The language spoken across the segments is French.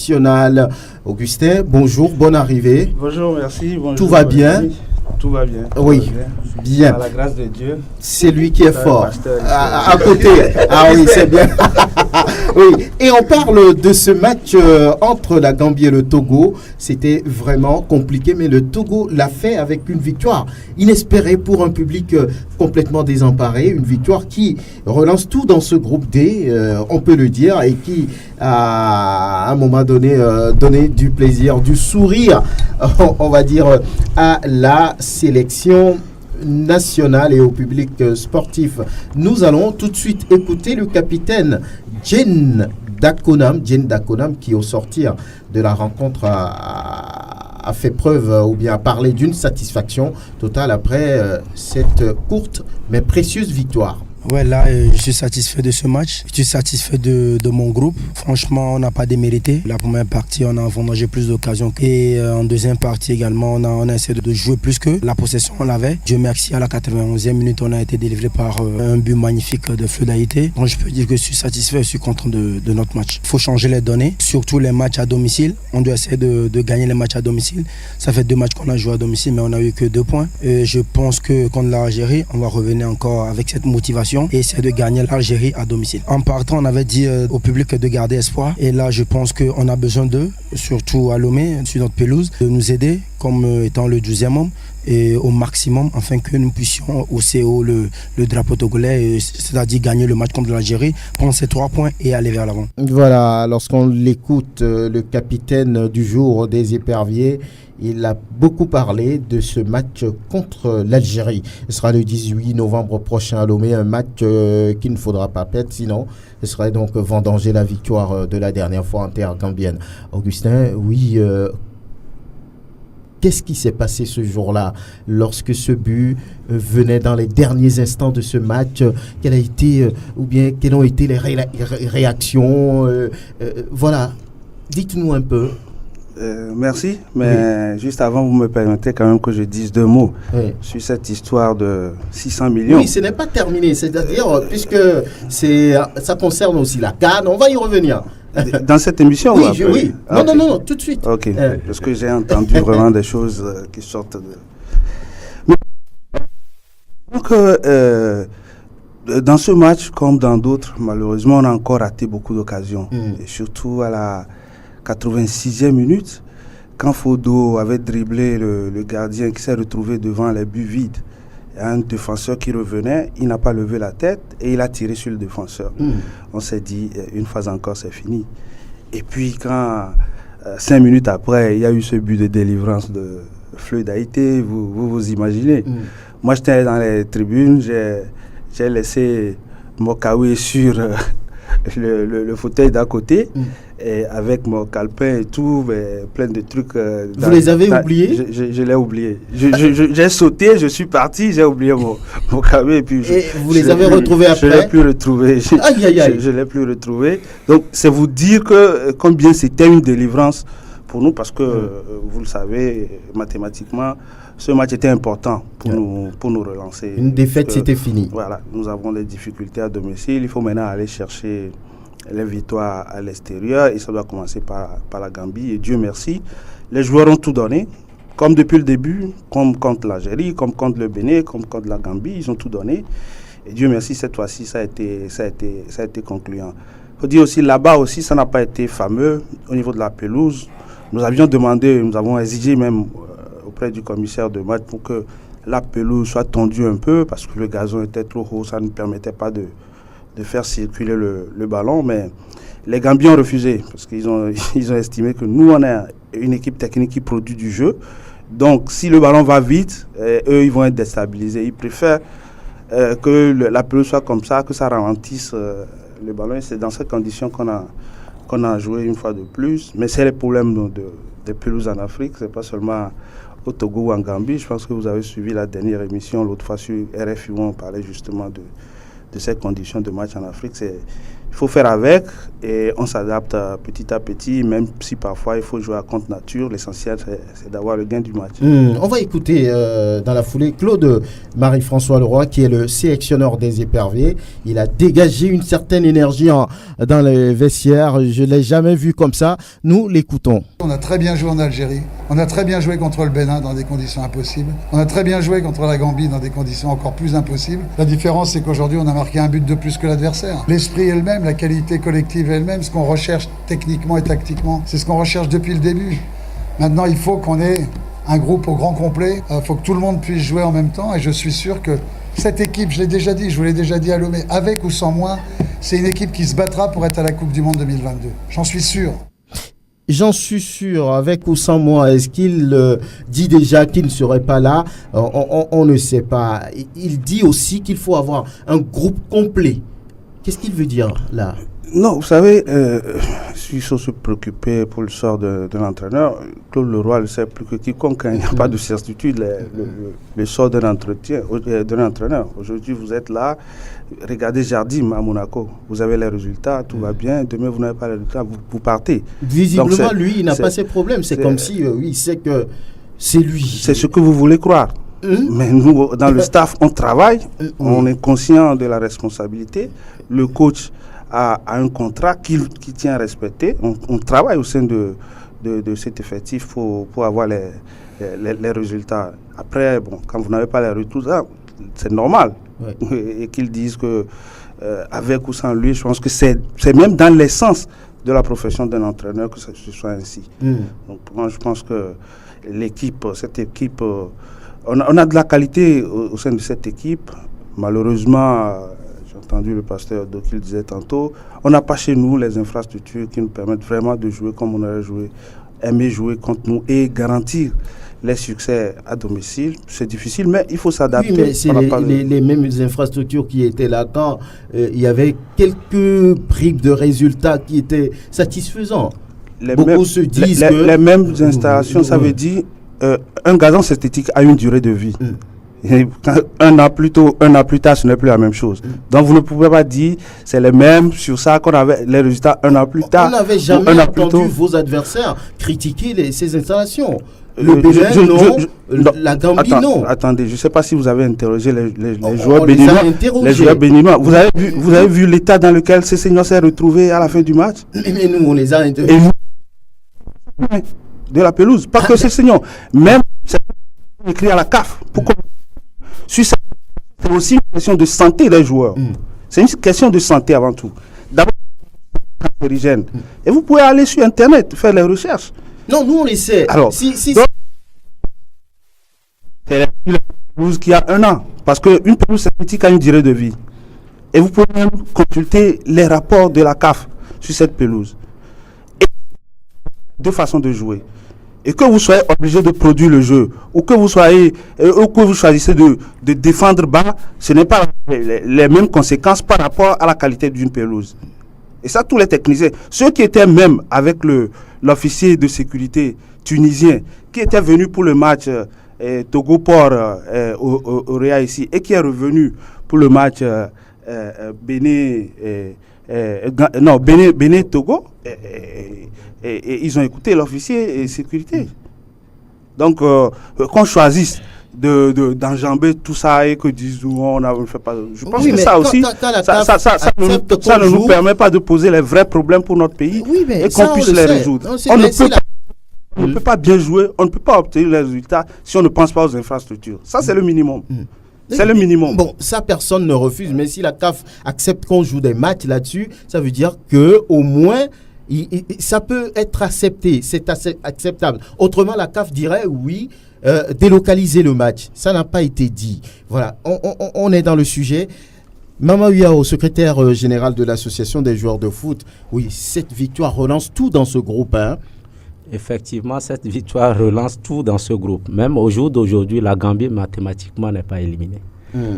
national. Augustin, bonjour, bonne arrivée. Bonjour, merci. Bonjour, tout va bien? Tout va bien. Oui, bien. Par la grâce de Dieu. C'est lui qui est fort. À côté. Ah oui, c'est bien. Oui. Et on parle de ce match entre la Gambie et le Togo. C'était vraiment compliqué, mais le Togo l'a fait avec une victoire inespérée pour un public complètement désemparé. Une victoire qui relance tout dans ce groupe D, on peut le dire, et qui à un moment donné donné du plaisir, du sourire, on va dire, à la sélection nationale et au public sportif. Nous allons tout de suite écouter le capitaine Jane Dakonam qui au sortir de la rencontre a fait preuve ou bien a parlé d'une satisfaction totale après cette courte mais précieuse victoire. Ouais, là, je suis satisfait de ce match. Je suis satisfait de mon groupe. Franchement, on n'a pas démérité. La première partie, on a vendangé plus d'occasions. Et en deuxième partie également, on a essayé de jouer plus que la possession, on l'avait. Dieu merci, à la 91e minute, on a été délivré par un but magnifique de Fleu d'Haïté. Donc, je peux dire que je suis satisfait, je suis content de notre match. Il faut changer les données, surtout les matchs à domicile. On doit essayer de gagner les matchs à domicile. Ça fait 2 matchs qu'on a joué à domicile, mais on n'a eu que 2 points. Et je pense que contre l'Algérie, on va revenir encore avec cette motivation et essayer de gagner l'Algérie à domicile. En partant, on avait dit au public de garder espoir. Et là, je pense qu'on a besoin d'eux, surtout à Lomé, sur notre pelouse, de nous aider comme étant le 12e homme et au maximum, afin que nous puissions hausser haut le drapeau togolais, c'est-à-dire gagner le match contre l'Algérie, prendre ces 3 points et aller vers l'avant. Voilà, lorsqu'on l'écoute, le capitaine du jour des Éperviers, il a beaucoup parlé de ce match contre l'Algérie. Ce sera le 18 novembre prochain à Lomé, un match qu'il ne faudra pas perdre, sinon ce serait donc vendanger la victoire de la dernière fois en terre gambienne. Augustin, oui, qu'est-ce qui s'est passé ce jour-là lorsque ce but venait dans les derniers instants de ce match? Quelle a été, ou bien quelles ont été les réactions? Voilà, dites-nous un peu. Merci, mais oui. Juste avant, vous me permettez quand même que je dise 2 mots sur cette histoire de 600 millions. Oui, ce n'est pas terminé, c'est-à-dire, puisque ça concerne aussi la CAN, on va y revenir. Dans cette émission? Oui, oui. Ah, non, okay. non, tout de suite. Ok, parce que j'ai entendu vraiment des choses qui sortent de... Donc, dans ce match, comme dans d'autres, malheureusement, on a encore raté beaucoup d'occasions. Et surtout à la 86e minute, quand Fodo avait dribblé le gardien qui s'est retrouvé devant les buts vides. Il y a un défenseur qui revenait, il n'a pas levé la tête et il a tiré sur le défenseur. On s'est dit, une fois encore, c'est fini. Et puis quand, 5 minutes après, il y a eu ce but de délivrance de Fleu d'Haïté, vous imaginez. Moi, j'étais dans les tribunes, j'ai laissé Mokawi sur le fauteuil d'à côté, et avec mon calepin et tout, plein de trucs. Vous les avez oubliés? Je l'ai oublié. J'ai sauté, je suis parti, j'ai oublié mon calepin. Et puis vous les avez retrouvés après? Je ne l'ai plus retrouvé. Je ne l'ai plus retrouvé. Donc, c'est vous dire que combien c'était une délivrance pour nous, parce que, vous le savez, mathématiquement, ce match était important pour nous relancer. Une défaite, c'était fini. Voilà, nous avons des difficultés à domicile. Il faut maintenant aller chercher les victoires à l'extérieur et ça doit commencer par la Gambie. Et Dieu merci, les joueurs ont tout donné, comme depuis le début, comme contre l'Algérie, comme contre le Bénin, comme contre la Gambie, ils ont tout donné. Et Dieu merci, cette fois-ci, ça a été concluant. Il faut dire aussi, là-bas aussi, ça n'a pas été fameux au niveau de la pelouse. Nous avions demandé, nous avons exigé même auprès du commissaire de match pour que la pelouse soit tendue un peu parce que le gazon était trop haut, ça ne permettait pas de faire circuler le ballon, mais les Gambiens ont refusé parce qu'ils ont estimé que nous, on a une équipe technique qui produit du jeu. Donc, si le ballon va vite, eux, ils vont être déstabilisés. Ils préfèrent que la pelouse soit comme ça, que ça ralentisse le ballon. Et c'est dans ces conditions qu'on a joué une fois de plus. Mais c'est les problèmes des pelouses en Afrique, c'est pas seulement au Togo ou en Gambie. Je pense que vous avez suivi la dernière émission, l'autre fois sur RFI, où on parlait justement de ces conditions de match en Afrique. Il Il faut faire avec et on s'adapte petit à petit, même si parfois il faut jouer à contre nature. L'essentiel, c'est d'avoir le gain du match. On va écouter dans la foulée Claude Marie-François Leroy, qui est le sélectionneur des éperviers. Il a dégagé une certaine énergie dans les vestiaires. Je ne l'ai jamais vu comme ça. Nous l'écoutons. On a très bien joué en Algérie. On a très bien joué contre le Bénin dans des conditions impossibles. On a très bien joué contre la Gambie dans des conditions encore plus impossibles. La différence, c'est qu'aujourd'hui, on a marqué un but de plus que l'adversaire. L'esprit est le même, la qualité collective est le même. Ce qu'on recherche techniquement et tactiquement, c'est ce qu'on recherche depuis le début. Maintenant, il faut qu'on ait un groupe au grand complet. Il faut que tout le monde puisse jouer en même temps. Et je suis sûr que cette équipe, je l'ai déjà dit, je vous l'ai déjà dit à Lomé, avec ou sans moi, c'est une équipe qui se battra pour être à la Coupe du Monde 2022. J'en suis sûr. J'en suis sûr, avec ou sans moi. Est-ce qu'il dit déjà qu'il ne serait pas là? On ne sait pas. Il dit aussi qu'il faut avoir un groupe complet. Qu'est-ce qu'il veut dire là? Non, vous savez, s'il faut se préoccuper pour le sort de l'entraîneur, Claude Leroy le sait plus que quiconque. Il n'y a pas de certitude le sort d'un entraîneur. Aujourd'hui, vous êtes là, regardez Jardim à Monaco. Vous avez les résultats, tout va bien. Demain, vous n'avez pas les résultats, vous partez. Visiblement, lui, il n'a pas ces problèmes. C'est comme si il sait que c'est lui. C'est ce que vous voulez croire. Mais nous, dans le staff, on travaille, on est conscient de la responsabilité. Le coach a un contrat qu'il tient à respecter. On travaille au sein de cet effectif pour avoir les résultats. Après, bon, quand vous n'avez pas les résultats, c'est normal. Ouais. Et qu'ils disent que avec ou sans lui, je pense que c'est même dans l'essence de la profession d'un entraîneur que ce soit ainsi. Donc moi, je pense que cette équipe, on a de la qualité au sein de cette équipe. Malheureusement, j'ai entendu le pasteur Doc qui le disait tantôt, on n'a pas chez nous les infrastructures qui nous permettent vraiment de jouer comme on aurait aimé jouer contre nous et garantir les succès à domicile. C'est difficile, mais il faut s'adapter. Oui, mais c'est les mêmes infrastructures qui étaient là quand il y avait quelques bribes de résultats qui étaient satisfaisants. Beaucoup se disent que... Les mêmes installations, ça veut dire un gazon synthétique a une durée de vie. Et un an plus tard, ce n'est plus la même chose. Donc vous ne pouvez pas dire c'est les mêmes sur ça qu'on avait les résultats un an plus tard. On n'avait jamais entendu vos adversaires critiquer ces installations. Le Bénin, non. La Gambie, non. Attendez, je ne sais pas si vous avez interrogé les joueurs béninois. Les joueurs béninois. Vous avez vu l'état dans lequel ces seniors s'est retrouvé à la fin du match? Mais nous, on les a interrogés. De la pelouse. Pas que ces seniors. Même, c'est écrit à la CAF. Pourquoi? C'est aussi une question de santé des joueurs. C'est une question de santé avant tout. D'abord, cancérigène. Et vous pouvez aller sur Internet, faire les recherches. Non, nous on les sait. Alors, c'est la pelouse qui a 1 an. Parce qu'une pelouse synthétique a une durée de vie. Et vous pouvez même consulter les rapports de la CAF sur cette pelouse. Et 2 façons de jouer. Et que vous soyez obligé de produire le jeu, ou que vous choisissez de défendre bas, ce n'est pas les mêmes conséquences par rapport à la qualité d'une pelouse. Et ça, tous les techniciens, ceux qui étaient même avec l'officier de sécurité tunisien, qui était venu pour le match Togo-Port au Réa ici, et qui est revenu pour le match Bénin-Togo, et ils ont écouté l'officier de sécurité. Donc, qu'on choisisse d'enjamber tout ça et que disent on ne fait pas. Je pense que ça aussi, ça ne nous permet pas de poser les vrais problèmes pour notre pays et qu'on puisse les résoudre. On ne peut pas bien jouer, on ne peut pas obtenir les résultats si on ne pense pas aux infrastructures. Ça, c'est le minimum. C'est le minimum. Bon, ça, personne ne refuse, mais si la CAF accepte qu'on joue des matchs là-dessus, ça veut dire qu'au moins, ça peut être accepté, c'est acceptable. Autrement, la CAF dirait oui, délocaliser le match. Ça n'a pas été dit. Voilà, on est dans le sujet. Mama Uyao, secrétaire général de l'association des joueurs de foot, oui, cette victoire relance tout dans ce groupe, hein. Effectivement, cette victoire relance tout dans ce groupe. Même au jour d'aujourd'hui, la Gambie mathématiquement n'est pas éliminée.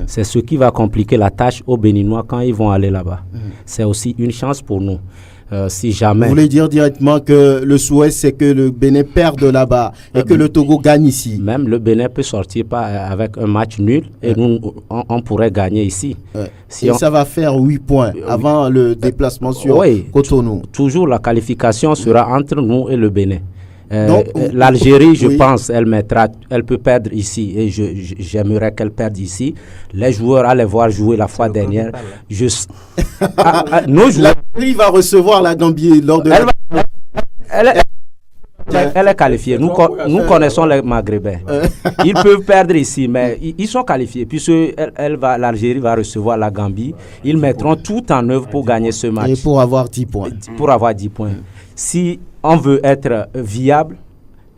C'est ce qui va compliquer la tâche aux Béninois quand ils vont aller là-bas. C'est aussi une chance pour nous. si jamais... Vous voulez dire directement que le souhait, c'est que le Bénin perde là-bas et que le Togo gagne ici? Même le Bénin peut sortir avec un match nul et nous, on pourrait gagner ici. Si ça va faire 8 points avant le déplacement sur Cotonou. Toujours la qualification sera entre nous et le Bénin. L'Algérie, je pense, elle peut perdre ici et j'aimerais qu'elle perde ici. Les joueurs allaient voir jouer la fois dernière. Nos joueurs, l'Algérie va recevoir la Gambie lors de elle est qualifiée. Nous connaissons les Maghrébins. Ils peuvent perdre ici, mais ils sont qualifiés. Puisque l'Algérie va recevoir la Gambie, ils mettront tout en œuvre pour gagner ce match. Et pour avoir 10 points. Pour avoir 10 points. Si on veut être viable,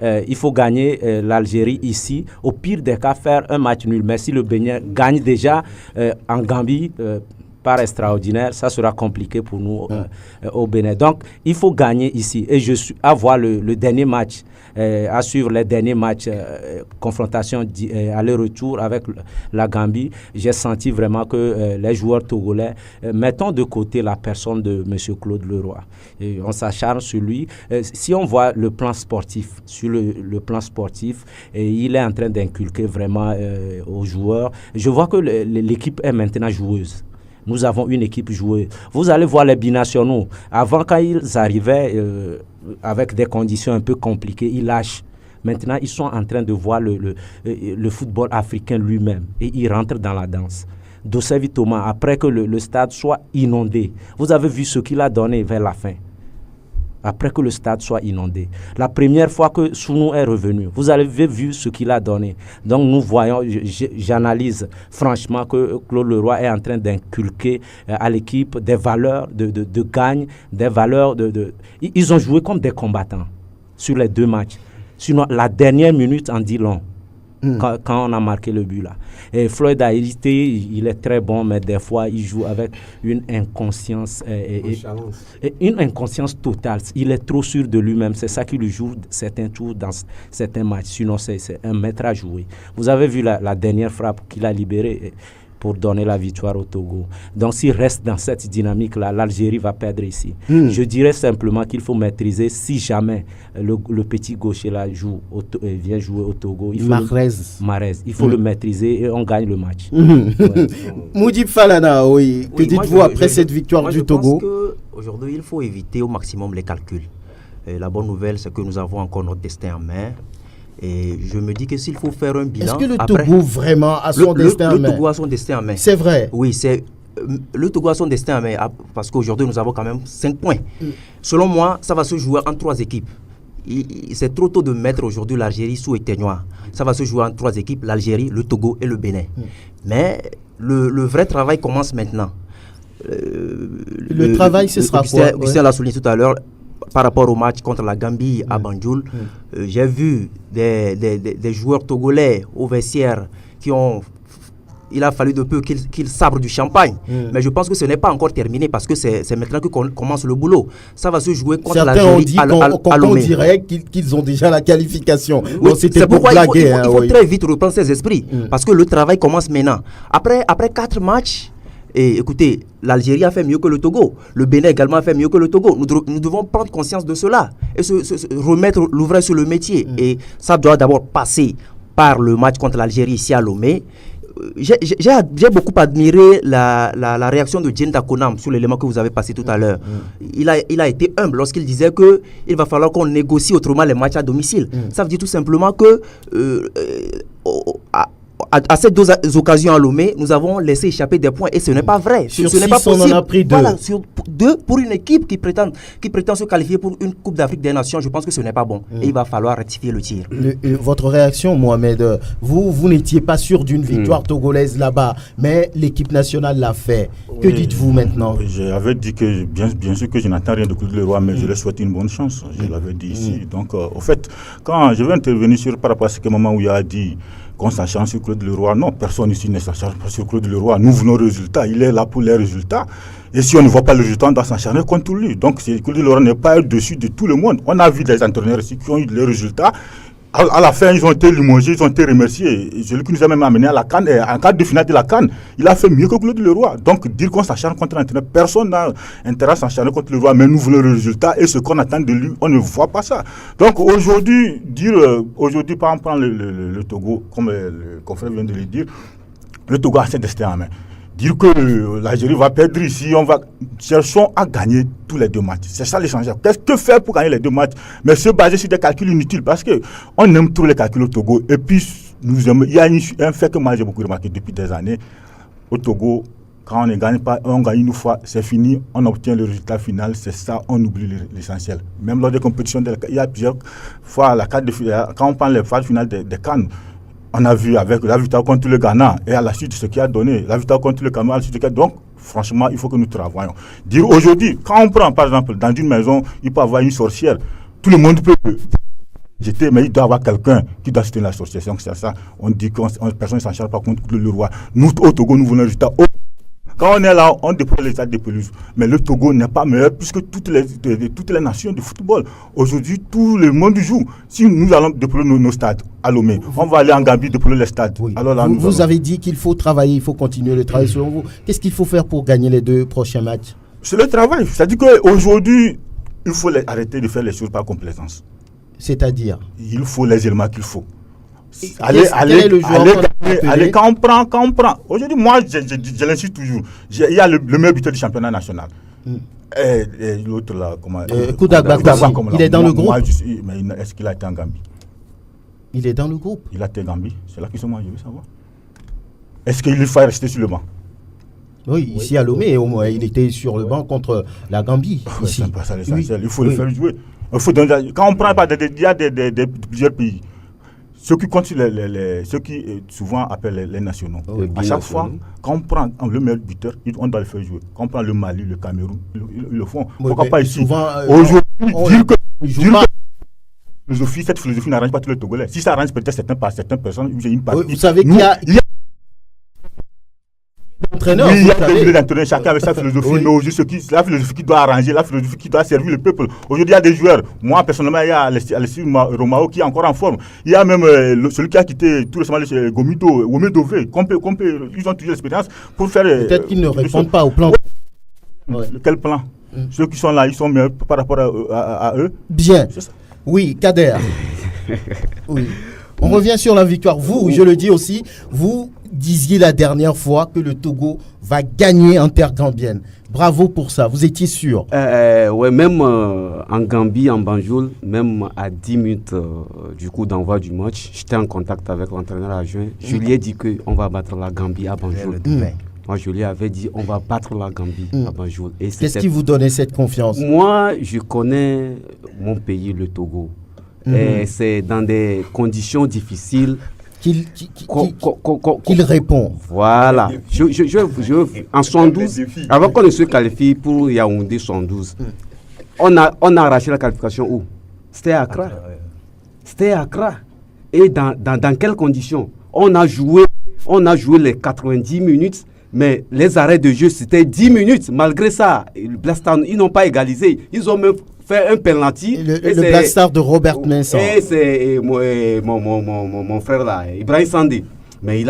il faut gagner l'Algérie ici. Au pire des cas, faire un match nul. Mais si le Bénin gagne déjà en Gambie, par extraordinaire, ça sera compliqué pour nous au Bénin. Donc, il faut gagner ici. Et je suis à voir le dernier match, à suivre les derniers matchs, confrontation aller-retour avec la Gambie. J'ai senti vraiment que les joueurs togolais, mettons de côté la personne de M. Claude Leroy. Et on s'acharne sur lui. Si on voit le plan sportif, sur le plan sportif, il est en train d'inculquer vraiment aux joueurs. Je vois que l'équipe est maintenant joueuse. Nous avons une équipe joueuse. Vous allez voir les binationaux. Avant, quand ils arrivaient avec des conditions un peu compliquées, ils lâchent. Maintenant, ils sont en train de voir le football africain lui-même. Et ils rentrent dans la danse. Dosevi Thomas, après que le stade soit inondé, vous avez vu ce qu'il a donné vers la fin. Après que le stade soit inondé. La première fois que Sounou est revenu, vous avez vu ce qu'il a donné. Donc nous voyons, j'analyse franchement que Claude Leroy est en train d'inculquer à l'équipe des valeurs de gagne, des valeurs Ils ont joué comme des combattants sur les 2 matchs. Sinon, la dernière minute en dit long. Quand on a marqué le but là. Et Floyd Aïté, il est très bon, mais des fois, il joue avec une inconscience. Une inconscience totale. Il est trop sûr de lui-même. C'est ça qui lui joue certains tours dans certains matchs. Sinon, c'est un maître à jouer. Vous avez vu la dernière frappe qu'il a libérée pour donner la victoire au Togo. Donc, s'il reste dans cette dynamique-là, l'Algérie va perdre ici. Je dirais simplement qu'il faut maîtriser, si jamais le petit gaucher là vient jouer au Togo, il faut Marez. Il faut le maîtriser et on gagne le match. Moudib Falana, oui. Que dites-vous après cette victoire du Togo? Je pense qu'aujourd'hui, il faut éviter au maximum les calculs. La bonne nouvelle, c'est que nous avons encore notre destin en main. Et je me dis que s'il faut faire un bilan... Est-ce que le Togo vraiment a son destin en main? Le Togo a son destin en main. C'est vrai? Oui, le Togo a son destin en main parce qu'aujourd'hui, nous avons quand même 5 points. Selon moi, ça va se jouer en 3 équipes. C'est trop tôt de mettre aujourd'hui l'Algérie sous éteignoir. Ça va se jouer en 3 équipes, l'Algérie, le Togo et le Bénin. Mais le vrai travail commence maintenant. Le travail, ce sera quoi? Augustin l'a souligné tout à l'heure. Par rapport au match contre la Gambie à Banjul, j'ai vu des joueurs togolais au vestiaire il a fallu de peu qu'ils sabrent du champagne. Mais je pense que ce n'est pas encore terminé parce que c'est maintenant que commence le boulot. Ça va se jouer contre l'Algérie à Lomé. On dirait qu'ils ont déjà la qualification. Oui, c'est pourquoi il faut très vite reprendre ses esprits parce que le travail commence maintenant. Après 4 matchs, et écoutez, l'Algérie a fait mieux que le Togo. Le Bénin également a fait mieux que le Togo. Nous devons prendre conscience de cela et remettre l'ouvrage sur le métier. Et ça doit d'abord passer par le match contre l'Algérie ici à Lomé. J'ai beaucoup admiré la réaction de Djenda Konam sur l'élément que vous avez passé tout à l'heure. Il a été humble lorsqu'il disait qu'il va falloir qu'on négocie autrement les matchs à domicile. Ça veut dire tout simplement que à ces 2 occasions à Lomé, nous avons laissé échapper des points et ce n'est pas vrai. Sur ce n'est 6, pas possible. On en a pris 2. Voilà, sur 2 pour une équipe qui prétend se qualifier pour une Coupe d'Afrique des Nations. Je pense que ce n'est pas bon. Et il va falloir rectifier le tir. Votre réaction, Mohamed, vous n'étiez pas sûr d'une victoire togolaise là-bas, mais l'équipe nationale l'a fait. Que dites-vous maintenant? J'avais dit que bien sûr que je n'attends rien de Claude Leroy, mais je lui souhaite une bonne chance. Je l'avais dit ici. Donc, au fait, quand je vais intervenir par rapport à ce moment où il a dit qu'on s'acharne sur Claude Leroy. Non, personne ici ne s'acharne pas sur Claude Leroy. Nous voulons le résultat. Il est là pour les résultats. Et si on ne voit pas le résultat, on doit s'acharner contre lui. Donc, Claude Leroy n'est pas au-dessus de tout le monde. On a vu des entraîneurs ici qui ont eu les résultats. À la fin, ils ont été limogés, ils ont été remerciés. Et celui qui nous a même amené à la CAN, en quart de finale de la CAN, il a fait mieux que Claude Leroy. Donc, dire qu'on s'acharne contre un entraîneur, personne n'a intérêt à s'acharner contre Leroy, mais nous voulons le résultat et ce qu'on attend de lui, on ne voit pas ça. Donc, aujourd'hui, par exemple, prendre le Togo, comme le confrère vient de le dire, le Togo a ses destins en main. Dire que l'Algérie va perdre ici, cherchons à gagner tous les 2 matchs. C'est ça l'essentiel. Qu'est-ce que faire pour gagner les 2 matchs? Mais se baser sur des calculs inutiles, parce qu'on aime trop les calculs au Togo. Et puis, il y a un fait que moi j'ai beaucoup remarqué depuis des années. Au Togo, quand on ne gagne pas, on gagne une fois, c'est fini, on obtient le résultat final, c'est ça, on oublie l'essentiel. Même lors des compétitions, il y a plusieurs fois, quand on prend les phases finales des CAN, on a vu avec la victoire contre le Ghana et à la suite de ce qui a donné, la victoire contre le Cameroun, à la suite de ce qui a donné. Donc, franchement, il faut que nous travaillions. Dire aujourd'hui, quand on prend par exemple dans une maison, il peut y avoir une sorcière, tout le monde peut jeter, mais il doit y avoir quelqu'un qui doit soutenir la sorcière. Donc c'est ça, on dit que personne ne s'en charge pas contre le roi. Nous, au Togo, nous voulons un résultat. Quand on est là, on déploie les stades de pelouse. Mais le Togo n'est pas meilleur puisque toutes les nations de football, aujourd'hui, tout le monde joue. Si nous allons déployer nos stades à Lomé, on va aller en Gambie déployer les stades. Oui. Alors là, vous avez dit qu'il faut travailler, il faut continuer le travail selon vous. Qu'est-ce qu'il faut faire pour gagner les 2 prochains matchs? C'est le travail. C'est-à-dire qu'aujourd'hui, il faut arrêter de faire les choses par complaisance. C'est-à-dire? Il faut les éléments qu'il faut. Allez, quand on prend. Aujourd'hui, moi, je l'insiste toujours. Il y a le meilleur buteur du championnat national. Et l'autre là, comment Koudagba, il est dans le groupe. Mais est-ce qu'il a été en Gambie? Il est dans le groupe. Il a été en Gambie. C'est là qu'ils sont moi, je veux savoir. Est-ce qu'il faut rester sur le banc? Oui, ici à Lomé, au moins, il était sur le banc contre la Gambie. Ici. C'est pas ça l'essentiel. Il faut le faire jouer. Quand on prend, il y a plusieurs pays. Ceux qui comptent ceux qui souvent appellent les nationaux. À chaque fois, quand on prend le meilleur buteur, on doit le faire jouer. Quand on prend le Mali, le Cameroun, ils le font. Pourquoi pas ici? Aujourd'hui, cette philosophie n'arrange pas tous les Togolais. Si ça arrange peut-être certaines personnes, j'ai une partie. Vous savez qu'il y a entraîneur. Oui, il y a des entraîneurs, chacun avec sa philosophie, mais aujourd'hui, la philosophie qui doit arranger, la philosophie qui doit servir le peuple. Aujourd'hui, il y a des joueurs. Moi, personnellement, il y a Alexis Romao qui est encore en forme. Il y a même celui qui a quitté tout récemment Gomido, Womedove. Ils ont toujours l'expérience pour faire. Peut-être qu'ils ne répondent pas au plan. Quel plan? Ceux qui sont là, ils sont meilleurs par rapport à eux. Bien. Oui, Kader. Oui. On revient sur la victoire. Vous, je le dis aussi, vous disiez la dernière fois que le Togo va gagner en terre gambienne. Bravo pour ça, vous étiez sûr? Ouais, même en Gambie, en Banjul, même à 10 minutes du coup d'envoi du match, j'étais en contact avec l'entraîneur adjoint. Je lui ai dit qu'on va battre la Gambie à Banjul. Moi, je lui avais dit on va battre la Gambie à Banjul. Qu'est-ce qui vous donnait cette confiance? Moi, je connais mon pays, le Togo. Et c'est dans des conditions difficiles qu'il répond. Voilà. En 112, avant qu'on ne se qualifie pour Yaoundé 112, on a arraché la qualification où? C'était à Accra. C'était à Accra. Et dans quelles conditions? On a joué les 90 minutes, mais les arrêts de jeu, c'était 10 minutes. Malgré ça, ils n'ont pas égalisé. Ils ont même fait un penalty. Le Blackstar de Robert Mensah. Et c'est mon frère là, Ibrahim Sandé. Mais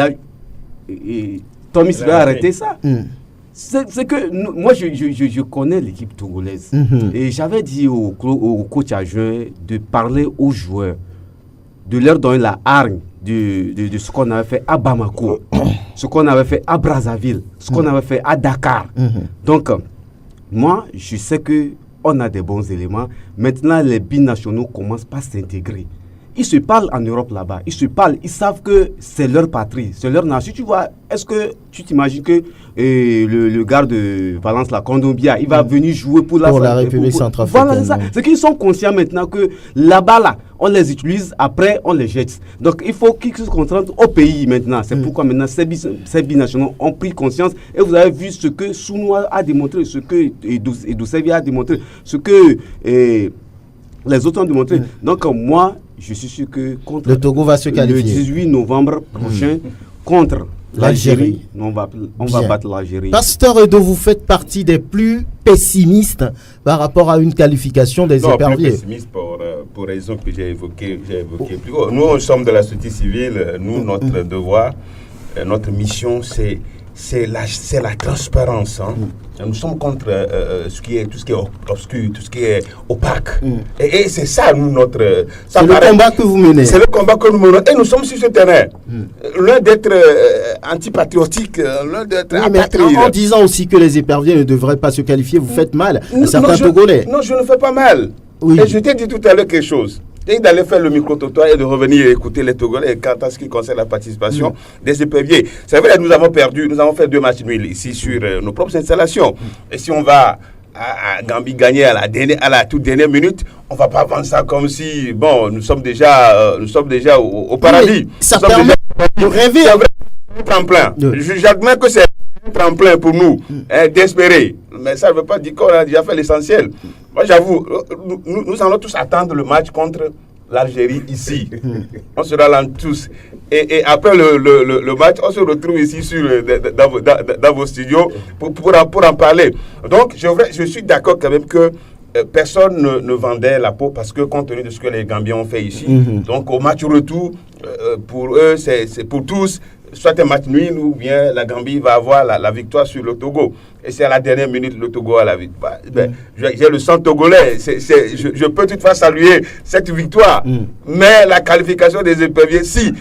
Tommy va arrêter ça. C'est que moi, je connais l'équipe togolaise. Et j'avais dit au coach adjoint de parler aux joueurs, de leur donner la hargne de ce qu'on avait fait à Bamako, ce qu'on avait fait à Brazzaville, ce qu'on avait fait à Dakar. Donc, moi, je sais qu'on a des bons éléments. Maintenant, les binationaux commencent par s'intégrer. Ils se parlent en Europe là-bas. Ils se parlent. Ils savent que c'est leur patrie, c'est leur nation. Tu vois, est-ce que tu t'imagines que le gars de Valence, la Condombia, il va venir jouer pour la République centrafricaine? Voilà, c'est ça. C'est qu'ils sont conscients maintenant que là-bas, là, on les utilise, après, on les jette. Donc, il faut qu'ils se concentrent au pays maintenant. C'est pourquoi maintenant, ces binationaux ont pris conscience. Et vous avez vu ce que Sounoua a démontré, ce que Edousevi a démontré, ce que les autres ont démontré. Donc, moi, je suis sûr que contre le Togo va se qualifier. Le 18 novembre prochain, contre l'Algérie, on va battre l'Algérie. Pasteur Edo, vous faites partie des plus pessimistes par rapport à une qualification des éperviers. Plus pessimiste pour pour raison que j'ai évoqué plus haut. Nous sommes de la société civile. Nous, notre devoir, notre mission, c'est la transparence. Hein. Nous sommes contre tout ce qui est obscur, tout ce qui est opaque. Et c'est ça, nous, notre... C'est le combat que vous menez. C'est le combat que nous menons. Et nous sommes sur ce terrain. L'un d'être antipatriotique, l'un d'être apatride. En disant aussi que les éperviers ne devraient pas se qualifier, vous faites mal à certains Togolais. Non, je ne fais pas mal. Oui. Et je t'ai dit tout à l'heure quelque chose. Et d'aller faire le micro-trottoir et de revenir écouter les Togolais quant à ce qui concerne la participation des éperviers. C'est vrai, nous avons fait 2 matchs nuls ici sur nos propres installations. Et si on va à Gambie gagner à la toute dernière minute, on ne va pas vendre ça comme si, bon, nous sommes déjà au paradis. Oui, ça permet de rêver. C'est vrai, un tremplin. J'admets que c'est un tremplin pour nous, d'espérer. Mais ça ne veut pas dire qu'on a déjà fait l'essentiel. Moi, j'avoue, nous allons tous attendre le match contre l'Algérie ici. On sera là tous. Et après le match, on se retrouve ici dans vos studios pour en parler. Donc, je suis d'accord quand même que personne ne vendait la peau parce que compte tenu de ce que les Gambiens ont fait ici. Donc, au match retour, pour eux, c'est pour tous. Soit un match nul ou bien la Gambie va avoir la victoire sur le Togo. Et c'est à la dernière minute le Togo a la victoire. J'ai le sang togolais. Je peux toutefois saluer cette victoire. Mais la qualification des éperviers, si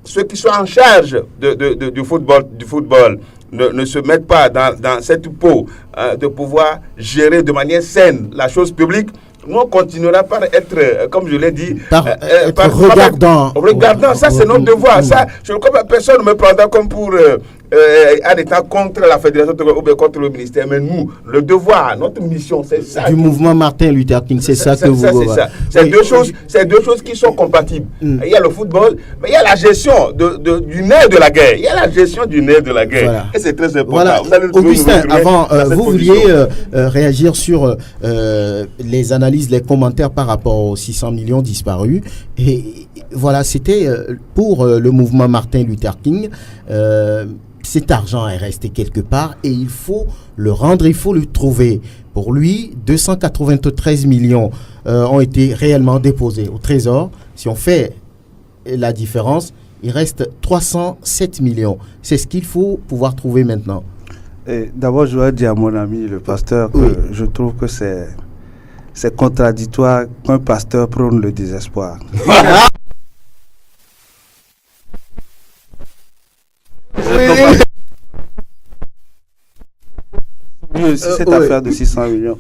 ceux qui sont en charge du football ne se mettent pas dans cette peau de pouvoir gérer de manière saine la chose publique, nous, on continuera par être, comme je l'ai dit, par regardant. Regardant, ça c'est notre devoir. Ça, personne ne me prendra comme pour en étant contre la fédération ou bien contre le ministère. Mais nous, le devoir, notre mission, c'est ça. Du mouvement Martin Luther King, c'est ça que vous... C'est deux choses qui sont compatibles. Il y a le football, mais il y a la gestion du nerf de la guerre. Il y a la gestion du nerf de la guerre. Voilà. Et c'est très important. Voilà. Augustin, avant, vous vouliez réagir sur les analyses, les commentaires par rapport aux 600 millions disparus. Et voilà, c'était pour le mouvement Martin Luther King. Cet argent est resté quelque part et il faut le rendre, il faut le trouver. Pour lui, 293 millions ont été réellement déposés au Trésor. Si on fait la différence, il reste 307 millions. C'est ce qu'il faut pouvoir trouver maintenant. D'abord, je dois dire à mon ami, le pasteur, que je trouve que c'est contradictoire qu'un pasteur prône le désespoir. Cette affaire de 600 millions.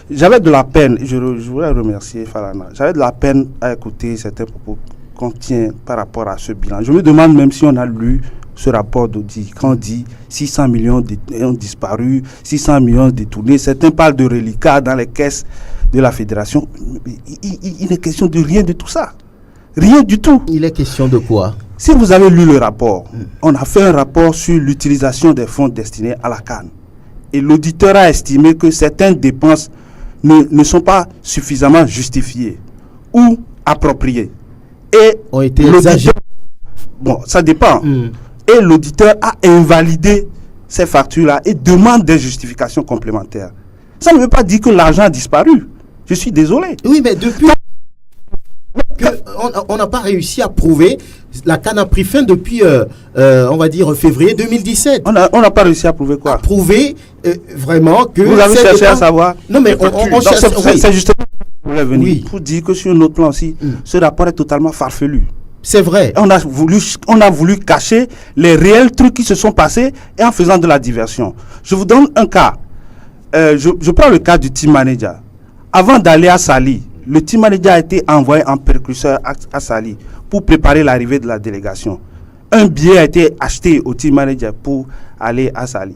J'avais de la peine, je voulais remercier Falana, j'avais de la peine à écouter certains propos qu'on tient par rapport à ce bilan. Je me demande même si on a lu ce rapport d'Audi, quand on dit 600 millions ont disparu, 600 millions détournés, certains parlent de reliquats dans les caisses de la fédération. Il est question de rien de tout ça. Rien du tout. Il est question de quoi? Si vous avez lu le rapport, on a fait un rapport sur l'utilisation des fonds destinés à la CAN. Et l'auditeur a estimé que certaines dépenses ne sont pas suffisamment justifiées ou appropriées. Et ont été exagérées. Bon, ça dépend. Et l'auditeur a invalidé ces factures-là et demande des justifications complémentaires. Ça ne veut pas dire que l'argent a disparu. Je suis désolé. Oui, mais depuis on n'a pas réussi à prouver, la CAN a pris fin depuis, on va dire, février 2017. On n'a pas réussi à prouver quoi? À prouver vraiment que... Vous avez cherché à savoir. Non, mais on cherche... C'est justement ce que je voulais venir pour dire que sur notre plan aussi, ce rapport est totalement farfelu. C'est vrai. On a voulu cacher les réels trucs qui se sont passés et en faisant de la diversion. Je vous donne un cas. Je prends le cas du team manager. Avant d'aller à Sali, le team manager a été envoyé en précurseur à Sali pour préparer l'arrivée de la délégation. Un billet a été acheté au team manager pour aller à Sali.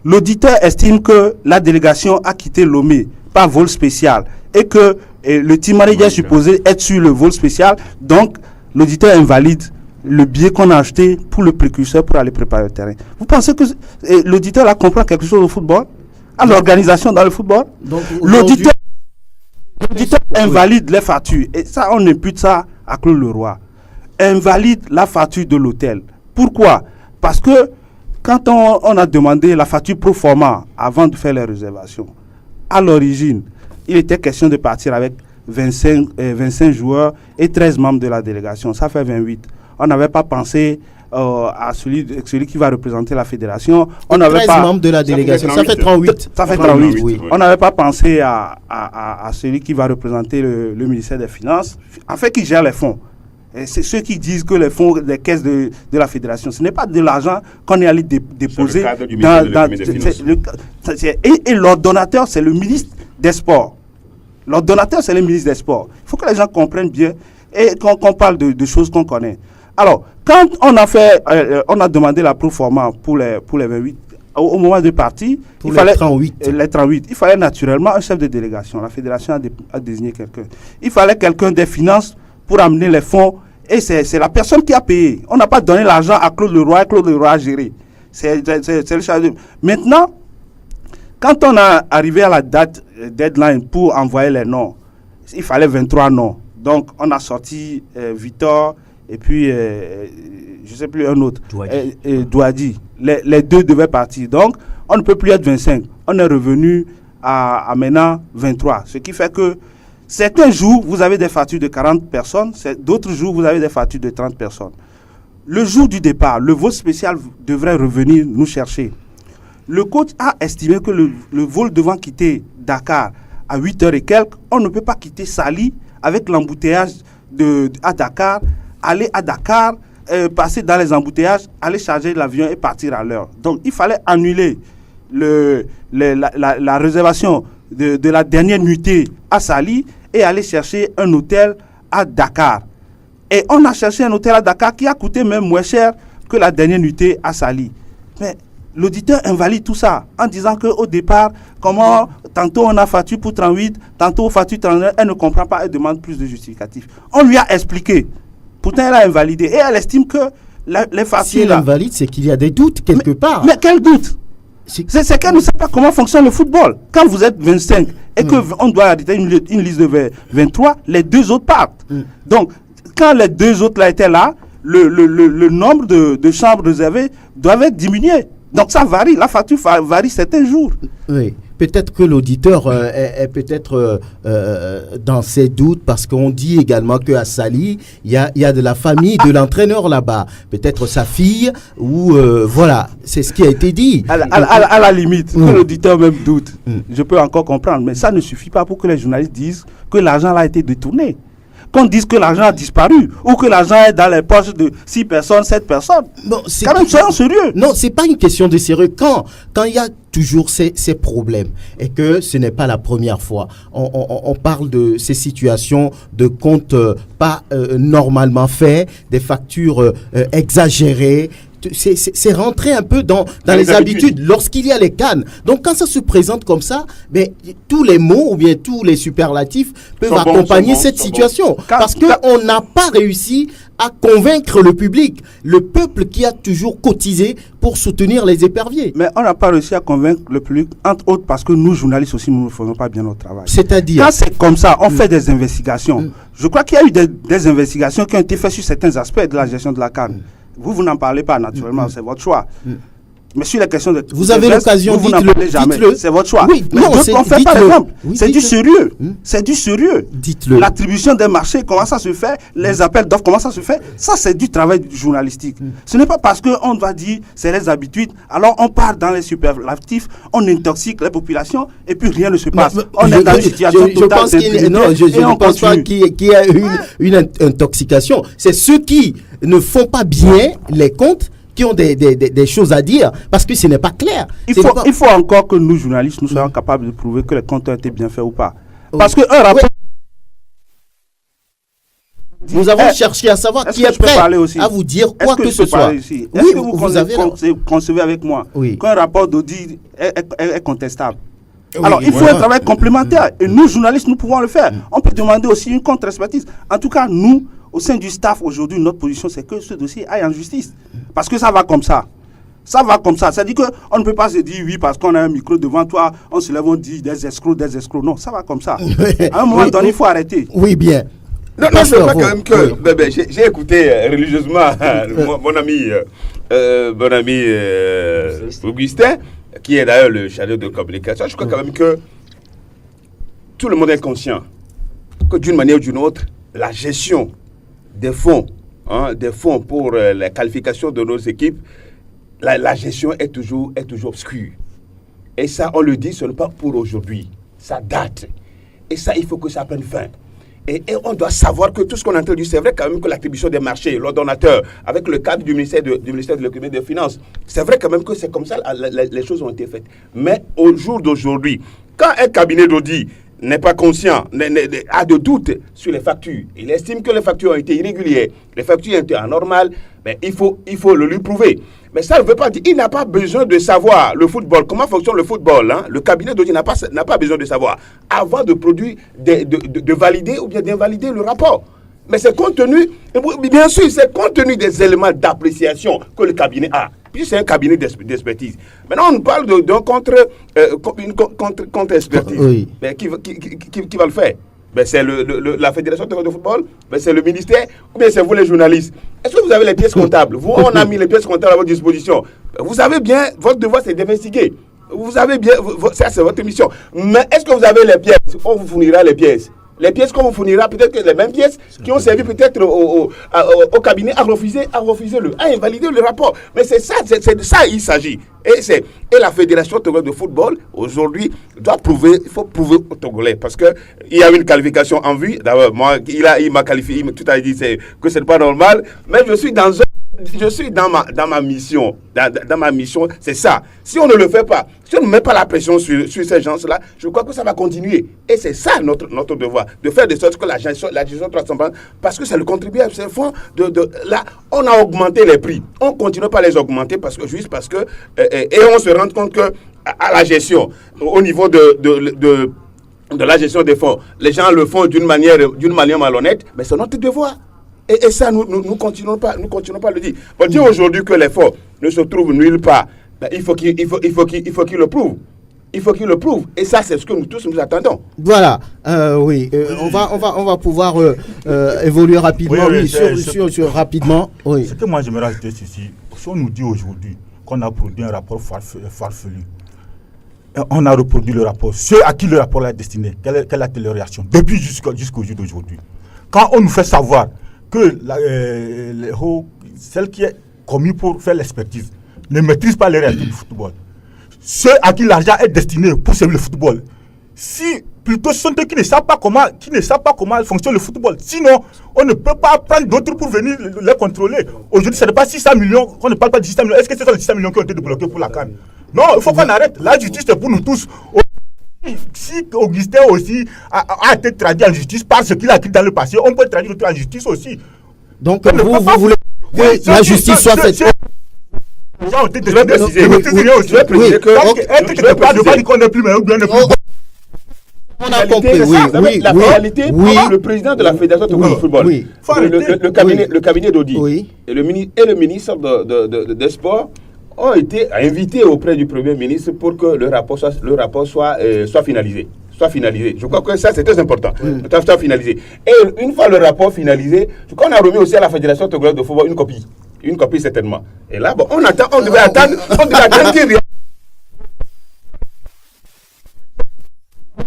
L'auditeur estime que la délégation a quitté Lomé par vol spécial et que le team manager est supposé être sur le vol spécial. Donc, l'auditeur invalide le billet qu'on a acheté pour le précurseur pour aller préparer le terrain. Vous pensez que l'auditeur là comprend quelque chose au football? À l'organisation dans le football? L'auditeur invalide les factures. Et ça, on impute ça à Claude Leroy. Invalide la facture de l'hôtel. Pourquoi? Parce que quand on a demandé la facture pro forma avant de faire les réservations, à l'origine, il était question de partir avec 25 joueurs et 13 membres de la délégation. Ça fait 28. On n'avait pas pensé à celui qui va représenter la fédération. On n'avait 13 pas membres de la délégation, ça fait 38. Ça fait 38. Oui. On n'avait pas pensé à celui qui va représenter le ministère des Finances, en fait, qui gère les fonds. Et c'est ceux qui disent que les fonds des caisses de la fédération, ce n'est pas de l'argent qu'on est allé déposer et l'ordonnateur, c'est le ministre des Sports. L'ordonnateur, c'est le ministre des Sports. Il faut que les gens comprennent bien et qu'on parle de choses qu'on connaît. Alors, quand on a demandé la proforma pour les 28, au moment de partir, il fallait 38. Les 38. Il fallait naturellement un chef de délégation. La fédération a désigné quelqu'un. Il fallait quelqu'un des finances pour amener les fonds. Et c'est la personne qui a payé. On n'a pas donné l'argent à Claude Leroy et Claude Leroy a géré. C'est le chargé. Maintenant, quand on a arrivé à la date deadline pour envoyer les noms, il fallait 23 noms. Donc, on a sorti Victor et puis, je ne sais plus, un autre. Douadi. Les deux devaient partir. Donc, on ne peut plus être 25. On est revenu à maintenant 23. Ce qui fait que certains jours, vous avez des factures de 40 personnes. D'autres jours, vous avez des factures de 30 personnes. Le jour du départ, le vol spécial devrait revenir nous chercher. Le coach a estimé que le vol devant quitter Dakar à 8h et quelques, on ne peut pas quitter Saly avec l'embouteillage à Dakar, aller à Dakar, passer dans les embouteillages, aller charger l'avion et partir à l'heure. Donc, il fallait annuler la réservation de la dernière nuitée à Saly et aller chercher un hôtel à Dakar. Et on a cherché un hôtel à Dakar qui a coûté même moins cher que la dernière nuitée à Saly. Mais l'auditeur invalide tout ça en disant qu'au départ, tantôt on a facture pour 38, tantôt facture 39, elle ne comprend pas, elle demande plus de justificatifs. On lui a expliqué. Pourtant, elle a invalidé. Et elle estime que les factures... Si elle invalide, c'est qu'il y a des doutes quelque part. Mais quel doute? C'est qu'elle ne sait pas comment fonctionne le football. Quand vous êtes 25 et qu'on doit arrêter une liste de 23, les deux autres partent. Donc, quand les deux autres là étaient là, le nombre de chambres réservées doivent être diminué. Donc ça varie, la facture varie certains jours. Oui, peut-être que l'auditeur est peut-être dans ses doutes parce qu'on dit également qu'à Saly, il y a de la famille de l'entraîneur là-bas. Peut-être sa fille ou voilà, c'est ce qui a été dit. À la limite, que l'auditeur même doute, je peux encore comprendre, mais ça ne suffit pas pour que les journalistes disent que l'argent a été détourné. Qu'on dise que l'argent a disparu ou que l'argent est dans les poches de 6 personnes, 7 personnes. Bon, quand même, soyons sérieux. Non, c'est pas une question de sérieux. Quand il y a toujours ces problèmes et que ce n'est pas la première fois, on parle de ces situations de comptes pas normalement faits, des factures exagérées. C'est rentrer un peu dans les habitudes lorsqu'il y a les cannes. Donc quand ça se présente comme ça, tous les mots ou bien tous les superlatifs peuvent accompagner cette situation. Parce qu'on n'a pas réussi à convaincre le public, le peuple qui a toujours cotisé pour soutenir les éperviers. Mais on n'a pas réussi à convaincre le public, entre autres parce que nous, journalistes aussi, nous ne faisons pas bien notre travail. C'est-à-dire quand c'est comme ça, on fait des investigations. Je crois qu'il y a eu des investigations qui ont été faites sur certains aspects de la gestion de la CAN. Vous n'en parlez pas, naturellement, c'est votre choix. Mais sur la question de... Vous avez l'occasion, vous n'en parlez jamais, c'est votre choix. Oui, non, on fait par exemple. Oui, c'est du sérieux. C'est du sérieux. Dites-le. L'attribution des marchés, comment ça se fait? Les appels d'offres, comment ça se fait? Ça, c'est du travail journalistique. Ce n'est pas parce qu'on doit dire c'est les habitudes, alors on part dans les superlatifs, on intoxique les populations et puis rien ne se passe. On est dans une situation totale d'insécurité. Non, je ne pense pas qu'il y ait une intoxication. C'est ceux qui ne font pas bien les comptes qui ont des choses à dire parce que ce n'est pas clair. Il faut encore que nous, journalistes, nous soyons capables de prouver que les comptes ont été bien faits ou pas. Parce que un rapport... Nous avons cherché à savoir qui est prêt à vous dire quoi que ce soit. Oui, vous concevez avec moi qu'un rapport d'audit est contestable. Alors, il faut un travail complémentaire. Et nous, journalistes, nous pouvons le faire. On peut demander aussi une contre-expertise. En tout cas, nous, au sein du staff, aujourd'hui, notre position, c'est que ce dossier aille en justice. Parce que ça va comme ça. Ça va comme ça. C'est-à-dire qu'on ne peut pas se dire, oui, parce qu'on a un micro devant toi, on se lève, on dit des escrocs. Non, ça va comme ça. À un moment donné, il faut arrêter. Oui, bien. Non, je ne veux pas quand même que... J'ai écouté religieusement mon ami Augustin, qui est d'ailleurs le chargé de communication. Je crois quand même que tout le monde est conscient que d'une manière ou d'une autre, la gestion des fonds pour la qualification de nos équipes, la gestion est toujours obscure. Et ça, on le dit, ce n'est pas pour aujourd'hui. Ça date. Et ça, il faut que ça prenne fin. Et on doit savoir que tout ce qu'on a entendu, c'est vrai quand même que l'attribution des marchés, l'ordonnateur, avec le cadre du ministère de l'économie et des finances, c'est vrai quand même que c'est comme ça les choses ont été faites. Mais au jour d'aujourd'hui, quand un cabinet d'audit n'est pas conscient, a de doutes sur les factures, il estime que les factures ont été irrégulières, les factures ont été anormales, ben il faut le lui prouver. Mais ça ne veut pas dire qu'il n'a pas besoin de savoir le football, comment fonctionne le football. Hein? Le cabinet d'audit n'a pas besoin de savoir avant de produire, de valider ou bien d'invalider le rapport. Mais c'est compte tenu, bien sûr, c'est compte tenu des éléments d'appréciation que le cabinet a. Puis c'est un cabinet d'expertise. Maintenant, on parle d'une contre-expertise. Oui. Mais qui va le faire? Ben c'est la Fédération de football, ben c'est le ministère, ou bien c'est vous les journalistes. Est-ce que vous avez les pièces comptables? Vous, on a mis les pièces comptables à votre disposition. Vous savez bien, votre devoir c'est d'investiguer. Vous avez bien, ça c'est votre mission. Mais est-ce que vous avez les pièces? On vous fournira les pièces. Les pièces qu'on vous fournira, peut-être que les mêmes pièces qui ont servi peut-être au cabinet à refuser à invalider le rapport. Mais c'est de ça il s'agit. Et la Fédération togolaise de football, aujourd'hui, il faut prouver aux Togolais. Parce qu'il y a une qualification en vue. D'abord, moi, il m'a qualifié, tout a dit que ce n'est pas normal. Mais je suis dans ma mission. Dans ma mission, c'est ça. Si on ne le fait pas, si on ne met pas la pression sur ces gens-là, je crois que ça va continuer. Et c'est ça notre devoir, de faire de sorte que la gestion transparente, parce que c'est le contribuable, c'est le fond là, on a augmenté les prix. On ne continue pas à les augmenter juste parce que et on se rend compte que à la gestion, au niveau de la gestion des fonds, les gens le font d'une manière malhonnête, mais c'est notre devoir. Et ça, nous continuons pas à le dire. Pour dire aujourd'hui que les fonds ne se trouvent nulle part, ben, il faut qu'il le prouve. Il faut qu'il le prouve. Et ça, c'est ce que nous tous nous attendons. Voilà. Oui. On va pouvoir évoluer rapidement. Sur rapidement. Oui. Ce que moi, j'aimerais ajouter ceci. Si on nous dit aujourd'hui qu'on a produit un rapport farfelu, on a reproduit le rapport. Ceux à qui le rapport est destiné, quelle a été leur réaction depuis jusqu'au jour d'aujourd'hui? Quand on nous fait savoir que celle qui est commise pour faire l'expertise ne maîtrise pas les réalités du football. Ceux à qui l'argent est destiné pour servir le football, si plutôt ce sont eux qui ne savent pas comment fonctionne le football. Sinon, on ne peut pas prendre d'autres pour venir les contrôler. Aujourd'hui, ce n'est pas 600 millions, on ne parle pas de 600 millions. Est-ce que c'est ça les 600 millions qui ont été débloqués pour la CAN? Non, il faut qu'on arrête. La justice, c'est pour nous tous. Si Augustin aussi a été traduit en justice par ce qu'il a écrit dans le passé, on peut traduire en justice aussi. Donc vous voulez que la justice soit faite. Je vais préciser que on a compris, la réalité, le président de la Fédération de football, le cabinet d'audit et le ministre des Sports ont été invités auprès du Premier ministre pour que le rapport soit finalisé. Je crois que ça, c'est très important. Soit finalisé. Et une fois le rapport finalisé, je crois qu'on a remis aussi à la Fédération togolaise de football une copie. Une copie, certainement. Et là, bon, on devait attendre qu'il y ait...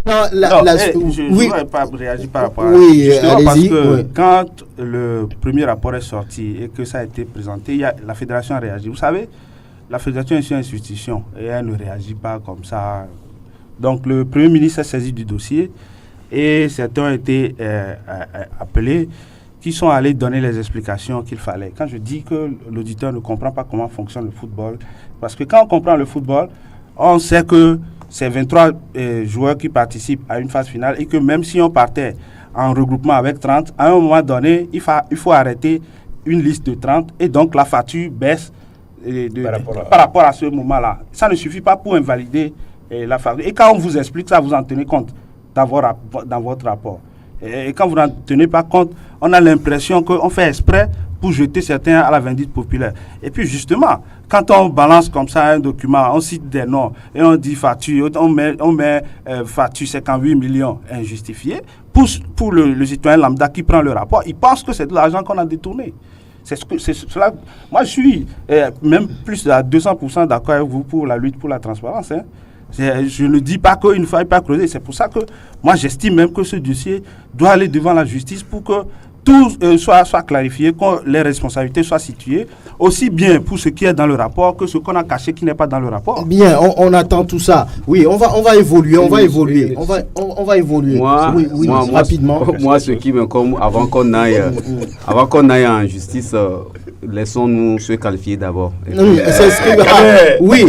Je ne voudrais pas réagir par rapport à ça. Justement parce que quand le premier rapport est sorti et que ça a été présenté, la Fédération a réagi. Vous savez, la Fédération est une institution et elle ne réagit pas comme ça. Donc le Premier ministre s'est saisi du dossier et certains ont été appelés qui sont allés donner les explications qu'il fallait. Quand je dis que l'auditeur ne comprend pas comment fonctionne le football, parce que quand on comprend le football, on sait que c'est 23 joueurs qui participent à une phase finale et que même si on partait en regroupement avec 30, à un moment donné, il faut arrêter une liste de 30 et donc la facture baisse par rapport à ce moment-là. Ça ne suffit pas pour invalider la facture. Et quand on vous explique ça, vous en tenez compte dans votre rapport. Et quand vous n'en tenez pas compte, on a l'impression qu'on fait exprès pour jeter certains à la vindicte populaire. Et puis justement, quand on balance comme ça un document, on cite des noms et on dit facture, on met facture 58 millions injustifiés, pour le citoyen lambda qui prend le rapport, il pense que c'est de l'argent qu'on a détourné. C'est cela. Moi, je suis même plus à 200% d'accord avec vous pour la lutte pour la transparence. Hein. Je ne dis pas qu'il ne faille pas creuser. C'est pour ça que moi, j'estime même que ce dossier doit aller devant la justice pour que tout soit clarifié, que les responsabilités soient situées, aussi bien pour ce qui est dans le rapport que ce qu'on a caché qui n'est pas dans le rapport. Bien, on attend tout ça. Oui, on va évoluer, on va évoluer. Moi, rapidement. Moi, ce qui me comme avant qu'on aille en justice, laissons-nous se qualifier d'abord. Oui, c'est ce que... oui.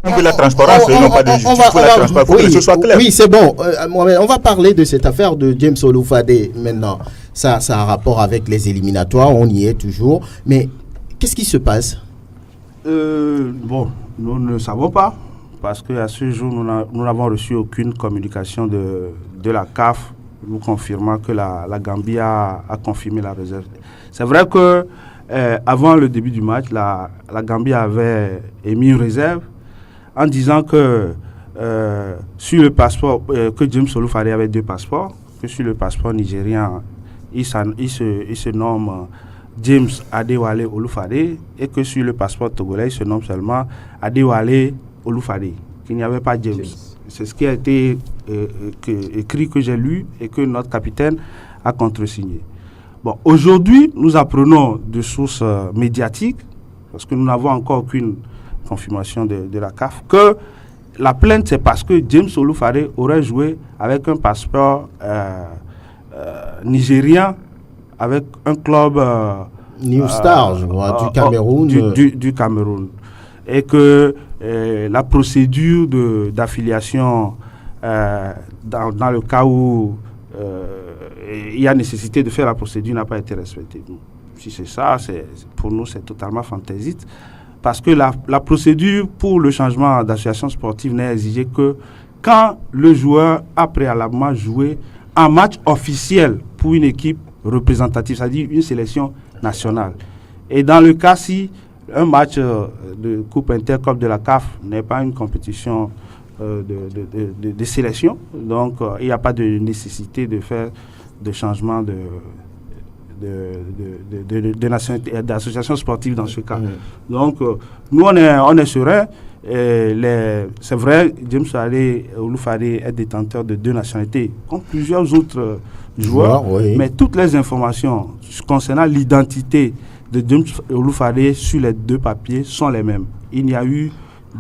On veut la transparence, non pas de justice, pour la transparence, pour que les choses soient claires. Oui, c'est bon. On va parler de cette affaire de James Oloufadé maintenant. Ça a un rapport avec les éliminatoires, on y est toujours. Mais qu'est-ce qui se passe? Bon, nous ne savons pas, parce qu'à ce jour, nous n'avons reçu aucune communication de la CAF nous confirmant que la Gambie a confirmé la réserve. C'est vrai que avant le début du match, la Gambie avait émis une réserve en disant que sur le passeport, que James Oloufadé avait 2 passeports, que sur le passeport nigérien, il se nomme James Adewale Oloufadé, et que sur le passeport togolais, il se nomme seulement Adewale Oloufadé, qu'il n'y avait pas James. C'est ce qui a été écrit, que j'ai lu, et que notre capitaine a contresigné. Bon, aujourd'hui, nous apprenons de sources médiatiques, parce que nous n'avons encore aucune confirmation de la CAF, que la plainte, c'est parce que James Oloufadé aurait joué avec un passeport nigérien, avec un club New Star, je vois, du Cameroun. Du Cameroun. Et que la procédure d'affiliation, dans le cas où il y a nécessité de faire la procédure, n'a pas été respectée. Si c'est ça, pour nous, c'est totalement fantaisiste. Parce que la procédure pour le changement d'association sportive n'est exigée que quand le joueur a préalablement joué un match officiel pour une équipe représentative, c'est-à-dire une sélection nationale. Et dans le cas si un match de Coupe Intercop de la CAF n'est pas une compétition de sélection, donc il n'y a pas de nécessité de faire de changement d'association sportive dans ce cas. Donc, nous, on est serein. C'est vrai, James Oloufadé est détenteur de 2 nationalités, comme plusieurs autres joueurs, mais toutes les informations concernant l'identité de James Oloufadé sur les 2 papiers sont les mêmes. Il n'y a eu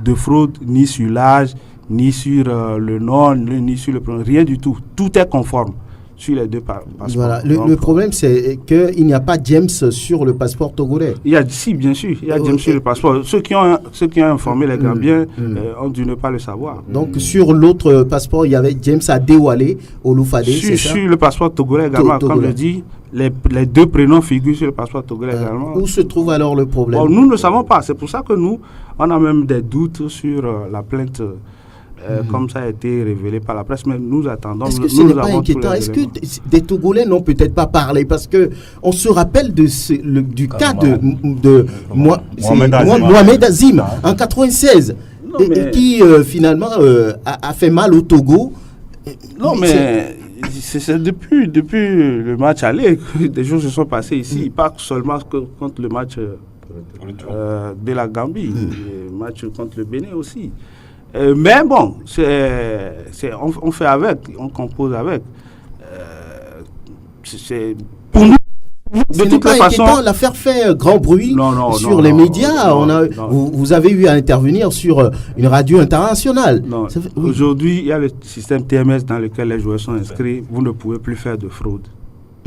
de fraude ni sur l'âge, ni sur le nom, ni sur le prénom, rien du tout. Tout est conforme sur les 2 passeports. Voilà. Le problème, c'est qu'il n'y a pas James sur le passeport togolais. Si, bien sûr, il y a James sur le passeport. Ceux qui ont informé les Gambiens ont dû ne pas le savoir. Donc, sur l'autre passeport, il y avait James Adewale Oloufadé, c'est ça? Sur le passeport togolais également, comme je dis, les 2 prénoms figurent sur le passeport togolais également. Où se trouve alors le problème? Nous ne savons pas. C'est pour ça que nous, on a même des doutes sur la plainte. Comme ça a été révélé par la presse, mais nous attendons. Est-ce que ce n'est pas inquiétant? Est-ce que des Togolais n'ont peut-être pas parlé? Parce qu'on se rappelle du cas de Mohamed Azim en 96, qui finalement a fait mal au Togo. Non, mais c'est depuis le match aller que des choses se sont passées ici, pas seulement contre le match de la Gambie, le match contre le Bénin aussi. Mais bon, on fait avec, on compose avec. C'est pour nous. De toute façon, l'affaire fait grand bruit sur les médias. Vous avez eu à intervenir sur une radio internationale. Aujourd'hui, il y a le système TMS dans lequel les joueurs sont inscrits. Vous ne pouvez plus faire de fraude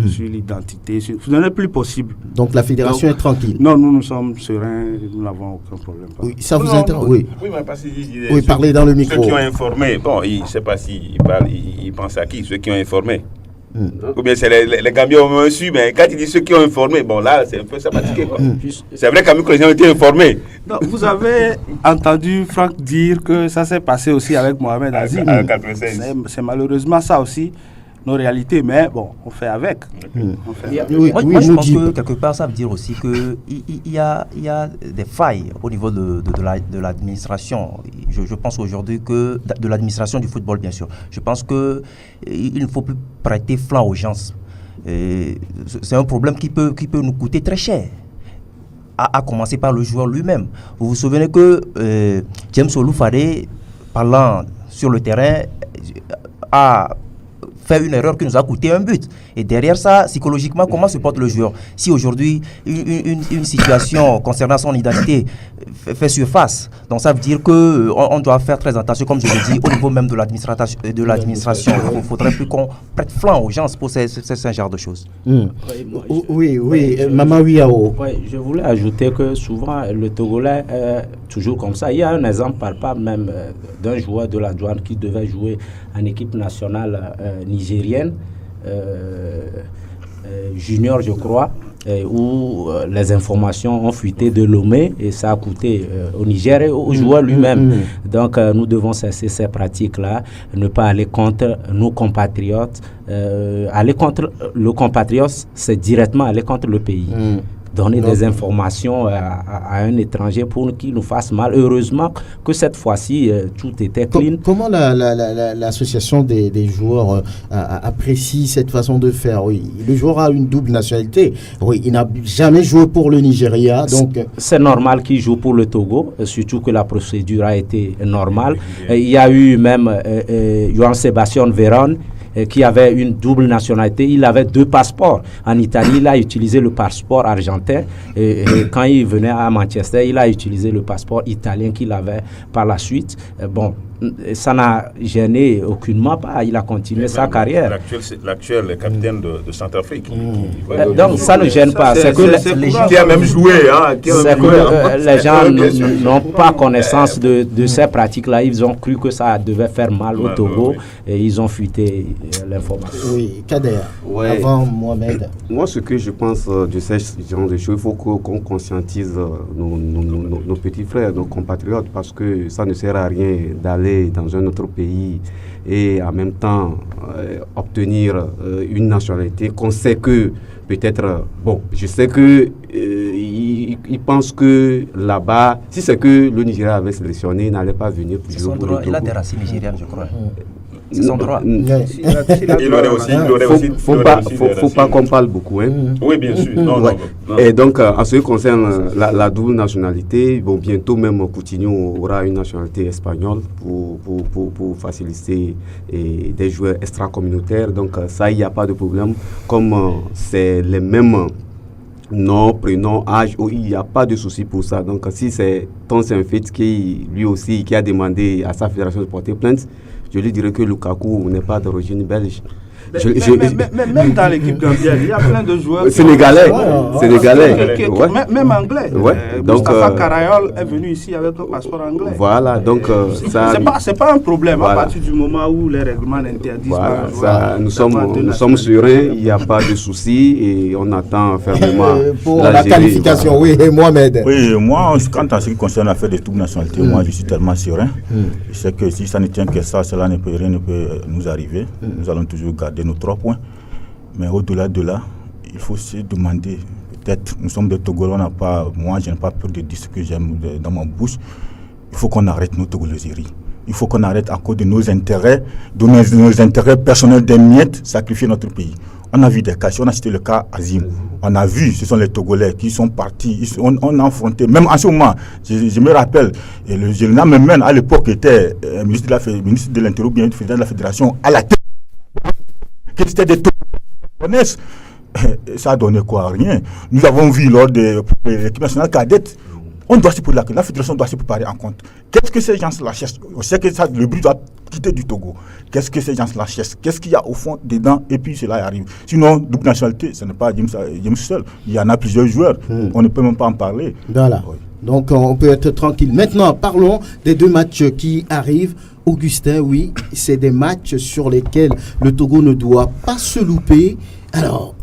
sur l'identité. Ce n'est plus possible. Donc la fédération est tranquille. Non, nous sommes sereins, nous n'avons aucun problème. Oui, ça vous intéresse? Oui, mais parce parlez dans le micro. Ceux qui ont informé, je ne sais pas s'ils pensent à qui, ceux qui ont informé. Ou bien c'est les Gambiens ont su, mais quand il dit ceux qui ont informé, là c'est un peu sympathique. C'est vrai quand même que les gens ont été informés. Non, vous avez entendu Franck dire que ça s'est passé aussi avec Mohamed Azim. C'est malheureusement ça aussi nos réalités, mais on fait avec. Moi, je pense que quelque part, ça veut dire aussi qu'il y a des failles au niveau de l'administration. Je pense aujourd'hui que, de l'administration du football, bien sûr, je pense qu'il ne faut plus prêter flanc aux gens. C'est un problème qui peut nous coûter très cher. à commencer par le joueur lui-même. Vous vous souvenez que James Oloufade, parlant sur le terrain, a fait une erreur qui nous a coûté un but. Et derrière ça, psychologiquement, comment se porte le joueur? Si aujourd'hui, une situation concernant son identité fait surface, donc ça veut dire qu'on doit faire très attention, comme je l'ai dit, au niveau même de l'administration. Il ne faudrait plus qu'on prête flanc aux gens pour ce genre de choses. Oui, Maman Wiao. Oui, je voulais ajouter que souvent, le Togolais est toujours comme ça. Il y a un exemple palpable même d'un joueur de la Douane qui devait jouer en équipe nationale nigérienne, junior je crois, où les informations ont fuité de Lomé et ça a coûté au Niger et au joueur lui-même. Donc nous devons cesser ces pratiques-là, ne pas aller contre nos compatriotes. Aller contre le compatriote, c'est directement aller contre le pays. Donner des informations à un étranger pour qu'il nous fasse mal. Heureusement que cette fois-ci, tout était clean. Comment l'association des joueurs apprécie cette façon de faire? Oui, le joueur a une double nationalité. Oui, il n'a jamais joué pour le Nigeria. Donc c'est normal qu'il joue pour le Togo, surtout que la procédure a été normale. Il y a eu même Johan Sébastien Véron, qui avait une double nationalité. Il avait 2 passeports. En Italie, il a utilisé le passeport argentin. Et quand il venait à Manchester, il a utilisé le passeport italien qu'il avait par la suite. Bon, ça n'a gêné aucunement pas. Il a continué sa carrière. L'actuel est capitaine de Centrafrique. Donc ça ne gêne pas. C'est que les gens qui a même joué. Les gens n'ont pas connaissance de ces pratiques-là. Ils ont cru que ça devait faire mal au Togo et ils ont fuité l'information. Oui, Kader, avant Mohamed. Moi, ce que je pense de ce genre de choses, il faut qu'on conscientise nos petits frères, nos compatriotes, parce que ça ne sert à rien d'aller dans un autre pays et en même temps obtenir une nationalité qu'on sait que peut-être, je sais que ils pensent que là-bas, si c'est que le Nigeria avait sélectionné, il n'allait pas venir pour jouer pour le Togo. Il a des racines nigériennes, je crois. C'est son droit. Il aurait aussi. Faut pas qu'on parle beaucoup. Oui, bien sûr. Non. Et donc, en ce qui concerne la double nationalité, bientôt même Coutinho aura une nationalité espagnole pour faciliter des joueurs extra-communautaires. Donc, ça, il n'y a pas de problème. Comme c'est les mêmes nom, prénom, âge, il n'y a pas de souci pour ça. Donc, si c'est un fait qui, lui aussi, qui a demandé à sa fédération de porter plainte, je lui dirais que Lukaku n'est pas d'origine belge. Même dans l'équipe gambienne, il y a plein de joueurs sénégalais, même anglais. Mustafa Karayol est venu ici avec un passeport anglais. Voilà, donc c'est pas un problème à partir du moment où les règlements l'interdisent. Voilà, nous sommes sereins, il n'y a pas de souci et on attend fermement pour la qualification. Oui, Mohamed. Oui, moi, quant à ce qui concerne l'affaire des doubles nationalités, moi je suis tellement serein. Je sais que si ça ne tient que ça, rien ne peut nous arriver. Nous allons toujours garder nos 3 points. Mais au-delà de là, il faut se demander, peut-être, nous sommes des Togolais, moi je n'ai pas peur de dire ce que j'aime dans ma bouche. Il faut qu'on arrête nos togolaiseries. Il faut qu'on arrête à cause de nos intérêts, de nos intérêts personnels des miettes, sacrifier notre pays. On a vu des cas, si on a cité le cas Azim, on a vu, ce sont les Togolais qui sont partis, on a affronté, même en ce moment, je me rappelle, et le général Memen à l'époque était ministre de l'Intérieur, bien président de la Fédération, à la tête, qui étaient des Togolais, ça a donné quoi? Rien. Nous avons vu lors de l'équipe nationale cadette, la fédération doit se préparer en compte. Qu'est-ce que ces gens-là cherchent? On sait que le but doit quitter du Togo. Qu'est-ce que ces gens-là cherchent? Qu'est-ce qu'il y a au fond dedans? Et puis cela arrive. Sinon, double nationalité, ce n'est pas James seul. Il y en a plusieurs joueurs. On ne peut même pas en parler. Voilà. Oui. Donc on peut être tranquille. Maintenant, parlons des 2 matchs qui arrivent. Augustin, oui, c'est des matchs sur lesquels le Togo ne doit pas se louper. Alors,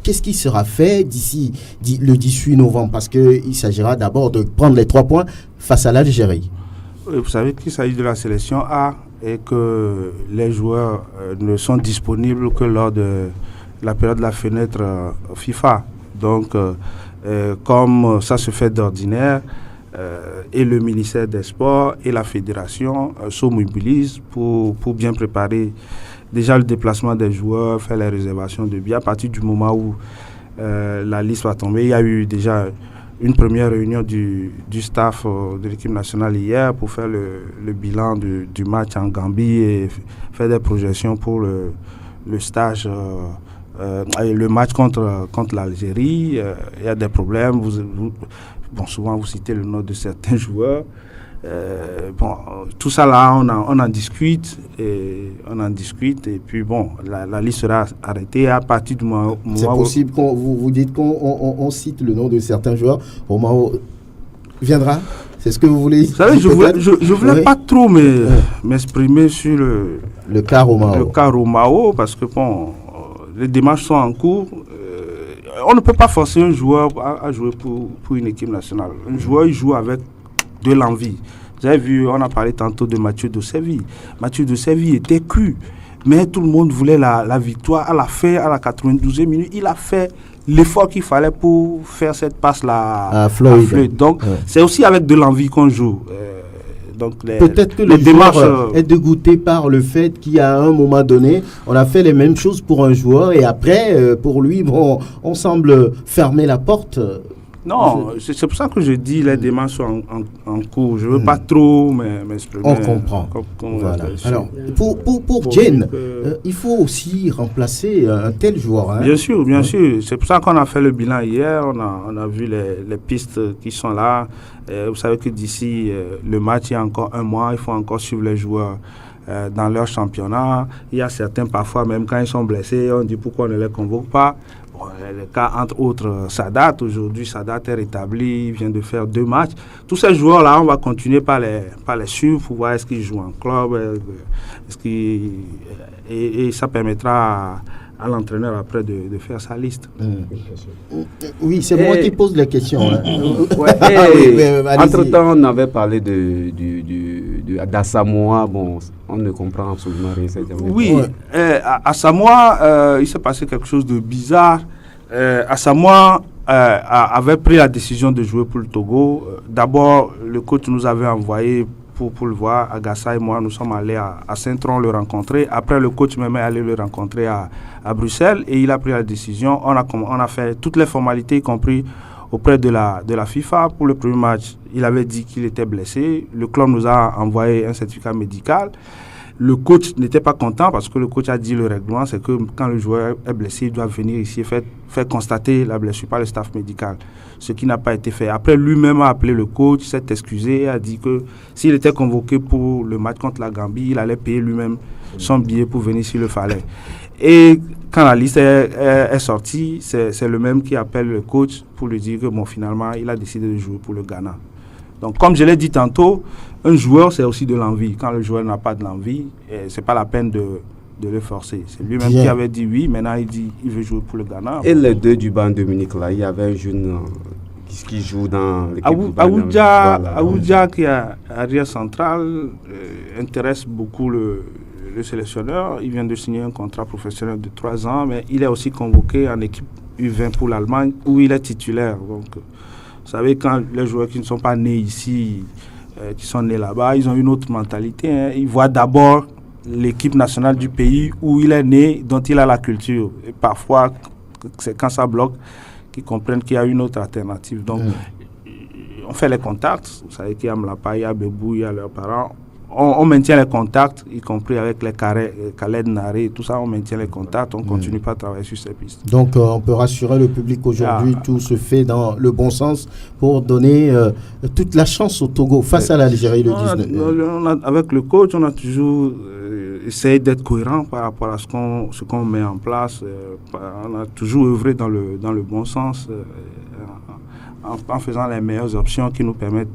qu'est-ce qui sera fait d'ici le 18 novembre? Parce qu'il s'agira d'abord de prendre les 3 points face à l'Algérie. Vous savez qu'il s'agit de la sélection A et que les joueurs ne sont disponibles que lors de la période de la fenêtre FIFA. Donc, comme ça se fait d'ordinaire, et le ministère des Sports et la fédération se mobilisent pour bien préparer déjà le déplacement des joueurs, faire les réservations de billets. À partir du moment où la liste va tomber, il y a eu déjà une première réunion du staff de l'équipe nationale hier pour faire le bilan du match en Gambie et faire des projections pour le stage, le match contre l'Algérie. Il y a des problèmes. Souvent vous citez le nom de certains joueurs. Tout ça là, on en discute et puis la liste sera arrêtée à partir du moment où... C'est possible qu'on vous dites qu'on cite le nom de certains joueurs au moment où viendra. C'est ce que vous voulez. Vous savez, je voulais pas trop m'exprimer sur le cas Romao. Le cas Romao, parce que les démarches sont en cours. On ne peut pas forcer un joueur à jouer pour une équipe nationale. Un joueur, il joue avec de l'envie. Vous avez vu, on a parlé tantôt de Mathieu de Séville. Mathieu de Séville était cru, mais tout le monde voulait la victoire. À la fin, à la 92e minute, il a fait l'effort qu'il fallait pour faire cette passe-là à Floyd. Donc, c'est aussi avec de l'envie qu'on joue. Peut-être que le joueur est dégoûté par le fait qu'à un moment donné, on a fait les mêmes choses pour un joueur et après, pour lui, on semble fermer la porte. Non, c'est pour ça que je dis les démarches sont en cours. Je ne veux pas trop m'exprimer. On comprend. Voilà. Alors, pour Jane, il faut aussi remplacer un tel joueur. Hein? Bien sûr. C'est pour ça qu'on a fait le bilan hier. On a vu les pistes qui sont là. Vous savez que d'ici le match, il y a encore un mois, il faut encore suivre les joueurs dans leur championnat. Il y a certains, parfois, même quand ils sont blessés, on dit pourquoi on ne les convoque pas. Le cas, entre autres, Sadat. Aujourd'hui, Sadat est rétabli, il vient de faire 2 matchs. Tous ces joueurs-là, on va continuer par les suivre pour voir est-ce qu'ils jouent en club, et ça permettra à l'entraîneur après de faire sa liste. Oui, c'est moi qui pose les questions. Hein. Entre-temps, on avait parlé d'Asamoah. On ne comprend absolument rien. Oui, à Samoa, il s'est passé quelque chose de bizarre. Asamoah avait pris la décision de jouer pour le Togo. D'abord, le coach nous avait envoyé pour le voir. Agassa et moi, nous sommes allés à Saint-Tron le rencontrer. Après, le coach même est allé le rencontrer à Bruxelles et il a pris la décision. On a fait toutes les formalités, y compris auprès de la FIFA. Pour le premier match, il avait dit qu'il était blessé. Le club nous a envoyé un certificat médical. Le coach n'était pas content parce que le coach a dit le règlement, c'est que quand le joueur est blessé, il doit venir ici et faire constater la blessure par le staff médical. Ce qui n'a pas été fait. Après, lui-même a appelé le coach, s'est excusé, a dit que s'il était convoqué pour le match contre la Gambie, il allait payer lui-même son billet pour venir s'il le fallait. Et quand la liste est sortie, c'est le même qui appelle le coach pour lui dire que finalement, il a décidé de jouer pour le Ghana. Donc, comme je l'ai dit tantôt, un joueur, c'est aussi de l'envie. Quand le joueur n'a pas de l'envie, ce n'est pas la peine de le forcer. C'est lui-même qui avait dit oui, maintenant il dit qu'il veut jouer pour le Ghana. Et les deux du banc Dominique, là, il y avait un jeune qui joue dans l'équipe. Aoudja, qui est arrière central, intéresse beaucoup le sélectionneur. Il vient de signer un contrat professionnel de 3 ans, mais il est aussi convoqué en équipe U20 pour l'Allemagne, où il est titulaire. Donc, vous savez, quand les joueurs qui ne sont pas nés ici, qui sont nés là-bas, ils ont une autre mentalité. Hein. Ils voient d'abord l'équipe nationale du pays où il est né, dont il a la culture. Et parfois, c'est quand ça bloque qu'ils comprennent qu'il y a une autre alternative. Donc, on fait les contacts. Vous savez qu'il y a Mlapa, il y a Bebou, il y a leurs parents. On maintient les contacts, y compris avec les Khaled Naré, tout ça, on maintient les contacts, on continue pas à travailler sur ces pistes. Donc, on peut rassurer le public aujourd'hui, tout se fait dans le bon sens pour donner toute la chance au Togo face à l'Algérie le 19. Avec le coach, on a toujours essayé d'être cohérent par rapport à ce qu'on met en place. On a toujours œuvré dans le bon sens. En faisant les meilleures options qui nous permettent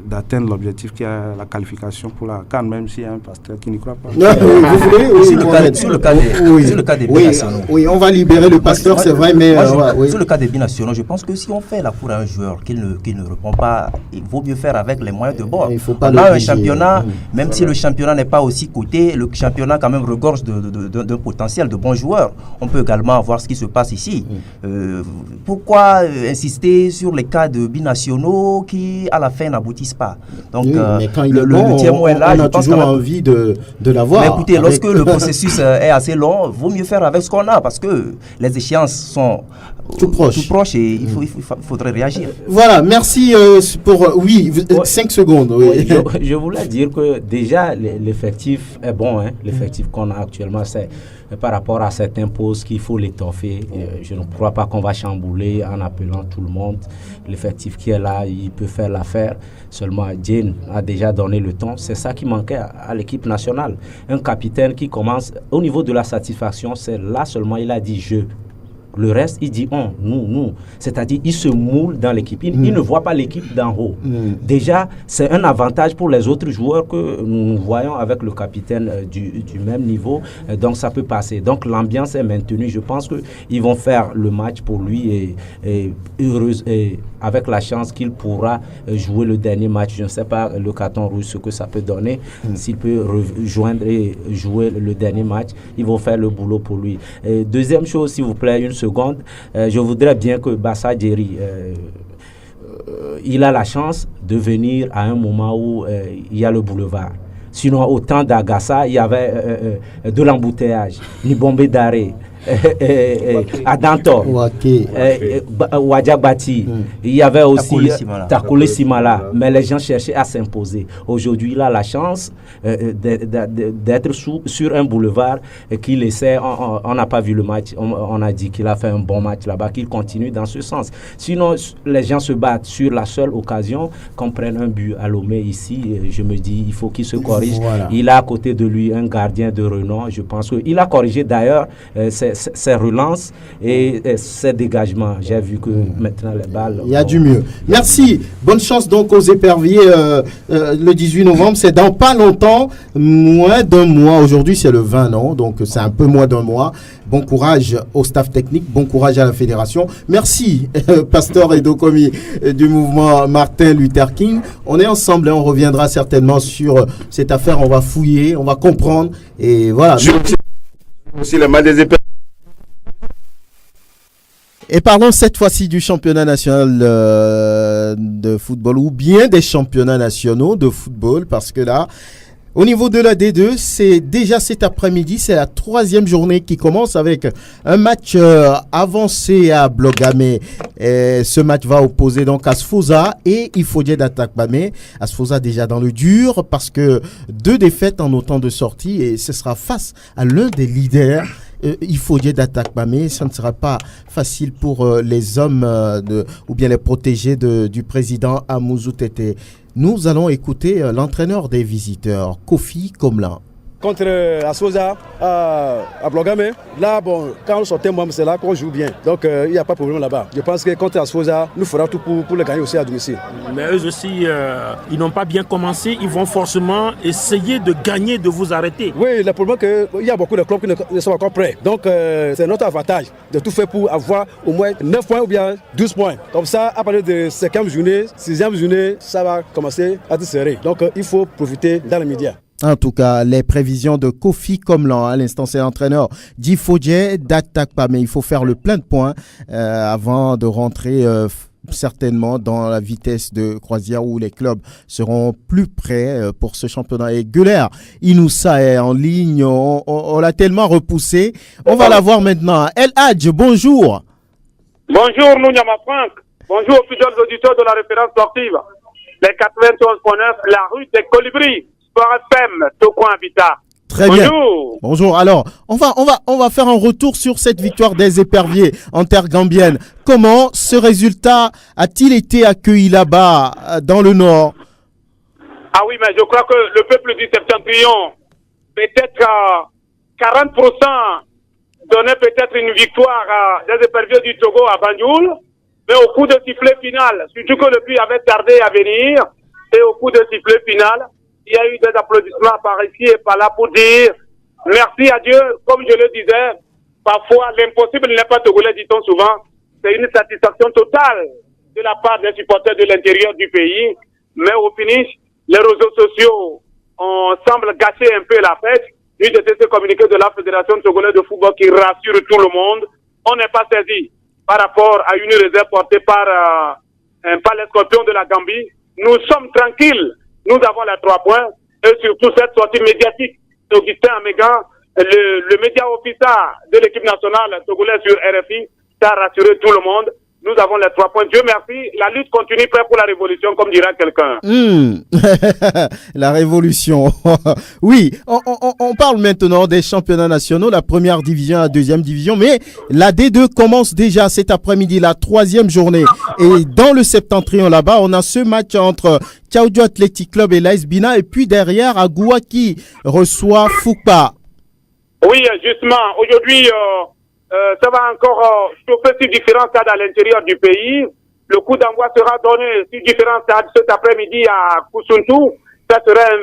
d'atteindre l'objectif qui est la qualification pour la CAN, même s'il y a un pasteur qui n'y croit pas. Sur le cas des binationaux. Oui, on va libérer le pasteur, c'est vrai, mais... Sur le cas des binationaux, je pense que si on fait la cour à un joueur qui ne répond pas, il vaut mieux faire avec les moyens de bord. On a un championnat, même si le championnat n'est pas aussi coté, le championnat quand même regorge d'un potentiel de bons joueurs. On peut également voir ce qui se passe ici. Pourquoi insister sur les cas stades binationaux qui, à la fin, n'aboutissent pas. Donc, mais quand il est bon, le tiers est là, on a toujours envie de l'avoir. Mais écoutez, lorsque le processus est assez long, vaut mieux faire avec ce qu'on a parce que les échéances sont tout proches et il faudrait réagir. Voilà, merci pour 5 secondes. Oui. Je voulais dire que déjà l'effectif est bon, hein. L'effectif qu'on a actuellement, c'est par rapport à certains postes qu'il faut l'étoffer. Je ne crois pas qu'on va chambouler en appelant tout le monde. L'effectif qui est là, il peut faire l'affaire. Seulement, Jane a déjà donné le ton. C'est ça qui manquait à l'équipe nationale. Un capitaine qui commence, au niveau de la satisfaction, c'est là seulement il a dit « je ». Le reste, il dit on, nous. C'est-à-dire, il se moule dans l'équipe. Il ne voit pas l'équipe d'en haut. Déjà, c'est un avantage pour les autres joueurs que nous voyons avec le capitaine du même niveau. Donc, ça peut passer. Donc, l'ambiance est maintenue. Je pense qu'ils vont faire le match pour lui et heureuse, et avec la chance qu'il pourra jouer le dernier match. Je ne sais pas le carton rouge, ce que ça peut donner. S'il peut rejoindre et jouer le dernier match, ils vont faire le boulot pour lui. Et deuxième chose, s'il vous plaît, une seconde, je voudrais bien que Bassa Djeri, il a la chance de venir à un moment où il y a le boulevard. Sinon, au temps d'Agassa, il y avait de l'embouteillage, ni bombé d'arrêt. À Danto, Wadjak Bati, il y avait aussi Takole Simala, mais les gens cherchaient à s'imposer. Aujourd'hui, il a la chance d'être sur un boulevard qu'il essaie. On n'a pas vu le match, on a dit qu'il a fait un bon match là-bas, qu'il continue dans ce sens. Sinon, les gens se battent sur la seule occasion qu'on prenne un but à Lomé ici. Je me dis, il faut qu'il se corrige. Voilà. Il a à côté de lui un gardien de renom. Je pense qu'il a corrigé d'ailleurs ses relances et ses dégagements. J'ai vu que maintenant les balles... Il y a du mieux. Merci. Bonne chance donc aux éperviers le 18 novembre. C'est dans pas longtemps, moins d'un mois. Aujourd'hui, c'est le 20, non? Donc, c'est un peu moins d'un mois. Bon courage au staff technique. Bon courage à la fédération. Merci, Pasteur Edokomi du mouvement Martin Luther King. On est ensemble et on reviendra certainement sur cette affaire. On va fouiller, on va comprendre. Et voilà. Aussi le mal des éperviers. Et parlons cette fois-ci du championnat national de football ou bien des championnats nationaux de football parce que là, au niveau de la D2, c'est déjà cet après-midi, c'est la 3e journée qui commence avec un match avancé à Blogamé. Ce match va opposer donc Asfosa et Ifodje d'Atakbamé. Asfosa déjà dans le dur parce que 2 défaites en autant de sorties et ce sera face à l'un des leaders. Il faut dire d'Atakbamé, ça ne sera pas facile pour les hommes ou bien les protégés du président Amouzou Tété. Nous allons écouter l'entraîneur des visiteurs, Kofi Komlan. Contre Asfosa à Blogamé, là, bon, quand on sortait, c'est là qu'on joue bien. Donc, il n'y a pas de problème là-bas. Je pense que contre Asfosa, nous ferons tout pour le gagner aussi à domicile. Mais eux aussi, ils n'ont pas bien commencé. Ils vont forcément essayer de gagner, de vous arrêter. Oui, le problème est qu'il y a beaucoup de clubs qui ne sont encore prêts. Donc, c'est notre avantage de tout faire pour avoir au moins 9 points ou bien 12 points. Comme ça, à partir de 5e journée, 6e journée, ça va commencer à être serré. Donc, il faut profiter dans les médias. En tout cas, les prévisions de Kofi Komlan, à l'instant, c'est l'entraîneur d'Ifodje d'Atakbamé. Il faut faire le plein de points avant de rentrer certainement dans la vitesse de croisière où les clubs seront plus prêts pour ce championnat. Et Guler Inoussa est en ligne, on l'a tellement repoussé. On va la voir maintenant. El Hadj, bonjour. Bonjour, Nounyama Franck. Bonjour aux fidèles auditeurs de la référence sportive. Les 91.9, la rue des Colibris. FM, Tokon Habitat. Très bien. Bonjour. Alors, on va faire un retour sur cette victoire des éperviers en terre gambienne. Comment ce résultat a-t-il été accueilli là-bas, dans le Nord? Ah oui, mais je crois que le peuple du Septentrion, peut-être 40% donnait peut-être une victoire des éperviers du Togo à Banjul, mais au coup de sifflet final, surtout que le but avait tardé à venir, et au coup de sifflet final, il y a eu des applaudissements par ici et par là pour dire merci à Dieu. Comme je le disais, parfois l'impossible n'est pas togolais, dit-on souvent. C'est une satisfaction totale de la part des supporters de l'intérieur du pays. Mais au finish, les réseaux sociaux semblent gâcher un peu la fête. J'ai ce communiqué de la Fédération togolaise de football qui rassure tout le monde. On n'est pas saisi par rapport à une réserve portée par par les Scorpions de la Gambie. Nous sommes tranquilles. Nous avons les 3 points. Et surtout cette sortie médiatique d'Augustin Amégan, le média officiel de l'équipe nationale togolaise sur RFI, ça a rassuré tout le monde. Nous avons les 3 points. Dieu merci. La lutte continue, prêt pour la révolution, comme dira quelqu'un. La révolution. Oui, on parle maintenant des championnats nationaux, la première division, la deuxième division, mais la D2 commence déjà cet après-midi, la 3e journée. Et dans le septentrion là-bas, on a ce match entre Tchaoudjo Athletic Club et l'AS Bina, et puis derrière, Agoua qui reçoit Foupa. Oui, justement, aujourd'hui, ça va encore chauffer sur différents stades à l'intérieur du pays. Le coup d'envoi sera donné sur différents stades cet après-midi à Koussountou. Ça serait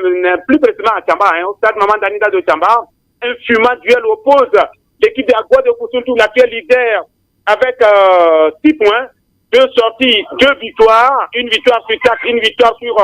plus précisément à Tchamba, au stade Maman Danida de Tchamba. Un fumant duel oppose l'équipe d'Agua de Koussountou, l'actuel leader, avec 6 points, 2 sorties, 2 victoires, une victoire sur Tchak, une victoire sur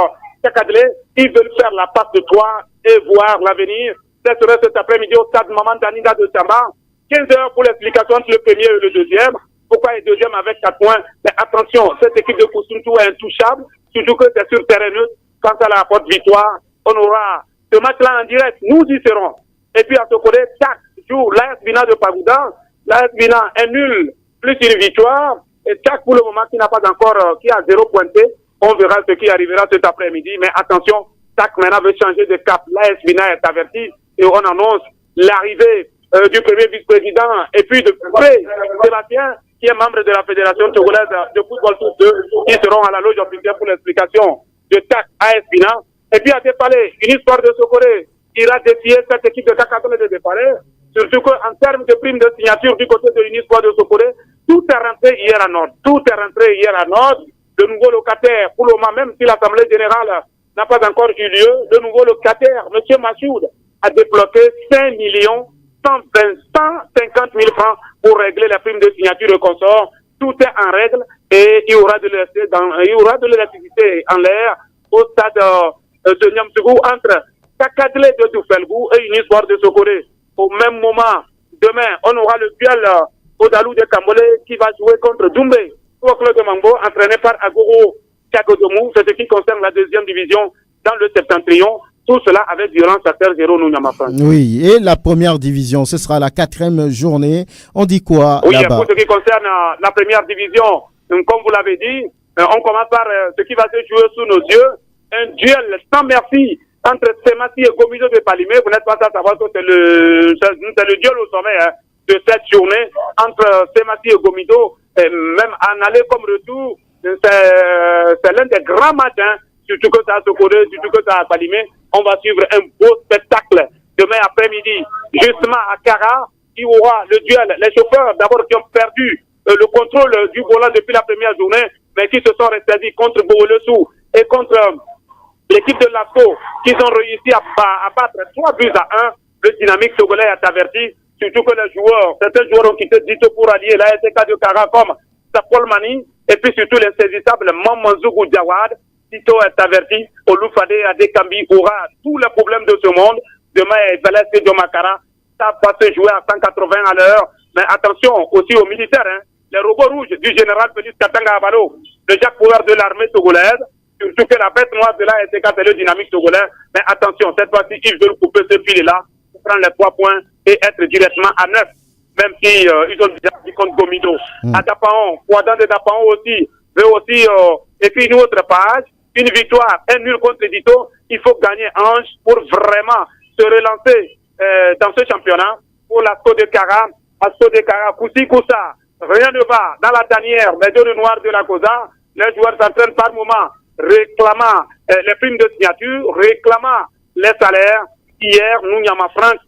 Tchakadlé. Ils veulent faire la passe de 3 et voir l'avenir. Ça serait cet après-midi au stade Maman Danida de Tchamba. 15 heures pour l'explication entre le premier et le deuxième. Pourquoi le deuxième avec 4 points? Mais attention, cette équipe de Koussountou est intouchable, surtout que c'est sur terrain neutre. Quant à la porte victoire, on aura ce match-là en direct. Nous y serons. Et puis à ce côté, Tchak joue l'AS Bina de Pagouda. L'AS Bina est nul, plus une victoire. Et Tchak, pour le moment, qui n'a pas encore, qui a 0 pointé. On verra ce qui arrivera cet après-midi. Mais attention, Tchak maintenant veut changer de cap. L'AS Bina est averti et on annonce l'arrivée du premier vice-président et puis de Sébastien, qui est membre de la Fédération togolaise de football tous deux, qui seront à la loge officielle pour l'explication de TAC AS Bina. Et puis à Dépalais, une histoire de Sokoré ira défier cette équipe de Takatole de Dépalais, surtout qu'en termes de primes de signature du côté de l'Unispoir de Sokoré, tout est rentré hier à Nord. Tout est rentré hier à Nord. De nouveaux locataires, pour le moment, même si l'Assemblée générale n'a pas encore eu lieu, de nouveaux locataires, M. Machoud, a débloqué 5 150 000 francs pour régler la prime de signature de consort. Tout est en règle et il y aura de l'électricité en l'air au stade de Niamsougou entre Kakadlé de Toufelgou et une histoire de Sokoré. Au même moment, demain, on aura le duel au Dalou de Kambolé qui va jouer contre Doumbé, au club de Mambo, entraîné par Agoro Kagodomou. C'est ce qui concerne la 2e division dans le septentrion. Tout cela avec violence à terre 0 Nouniamafan. Oui, et la première division, ce sera la 4e journée. On dit quoi oui, là-bas? Pour ce qui concerne la première division, comme vous l'avez dit, on commence par ce qui va se jouer sous nos yeux. Un duel sans merci entre Semati et Gomido de Palimé. Vous n'êtes pas à savoir que c'est le duel au sommet de cette journée entre Semati et Gomido. Et même en aller comme retour, c'est l'un des grands matins. Surtout que ça a Sokoré, surtout que ça a Palimé. On va suivre un beau spectacle demain après-midi. Justement à Kara, il y aura le duel. Les chauffeurs d'abord qui ont perdu le contrôle du volant depuis la première journée, mais qui se sont restés contre Bouolessou et contre l'équipe de l'ASCO, qui ont réussi à battre 3 buts à 1. Le dynamique togolais est averti. Surtout que les joueurs, certains joueurs ont quitté Dito pour allier la SK de Kara comme Sapol Mani et puis surtout l'insaisissable Mamanzougou Diawad. Tito est averti, Oloufade Adekambi aura tous les problèmes de ce monde. Demain, Valès et Domakara, ça va se jouer à 180 à l'heure. Mais attention aussi aux militaires, les robots rouges du général Félix Katanga Abalo, le Jacques Pouvoir de l'armée togolaise, surtout que la bête noire de la SK, c'est le dynamique togolais. Mais attention, cette fois-ci, ils veulent couper ce fil-là pour prendre les 3 points et être directement à 9. Même si ils ont déjà dit contre Gomido. À Dapaon, Ouadan de Dapaon aussi, veut aussi, et puis une autre page. Une victoire, un nul contre Dito, il faut gagner Ange pour vraiment se relancer dans ce championnat. Pour l'Asco de Kara, Koussi Koussa, rien ne va dans la tanière, les deux noirs de la Cosa. Les joueurs s'entraînent par moment, réclamant les primes de signature, réclamant les salaires. Hier, Nouniama Franck,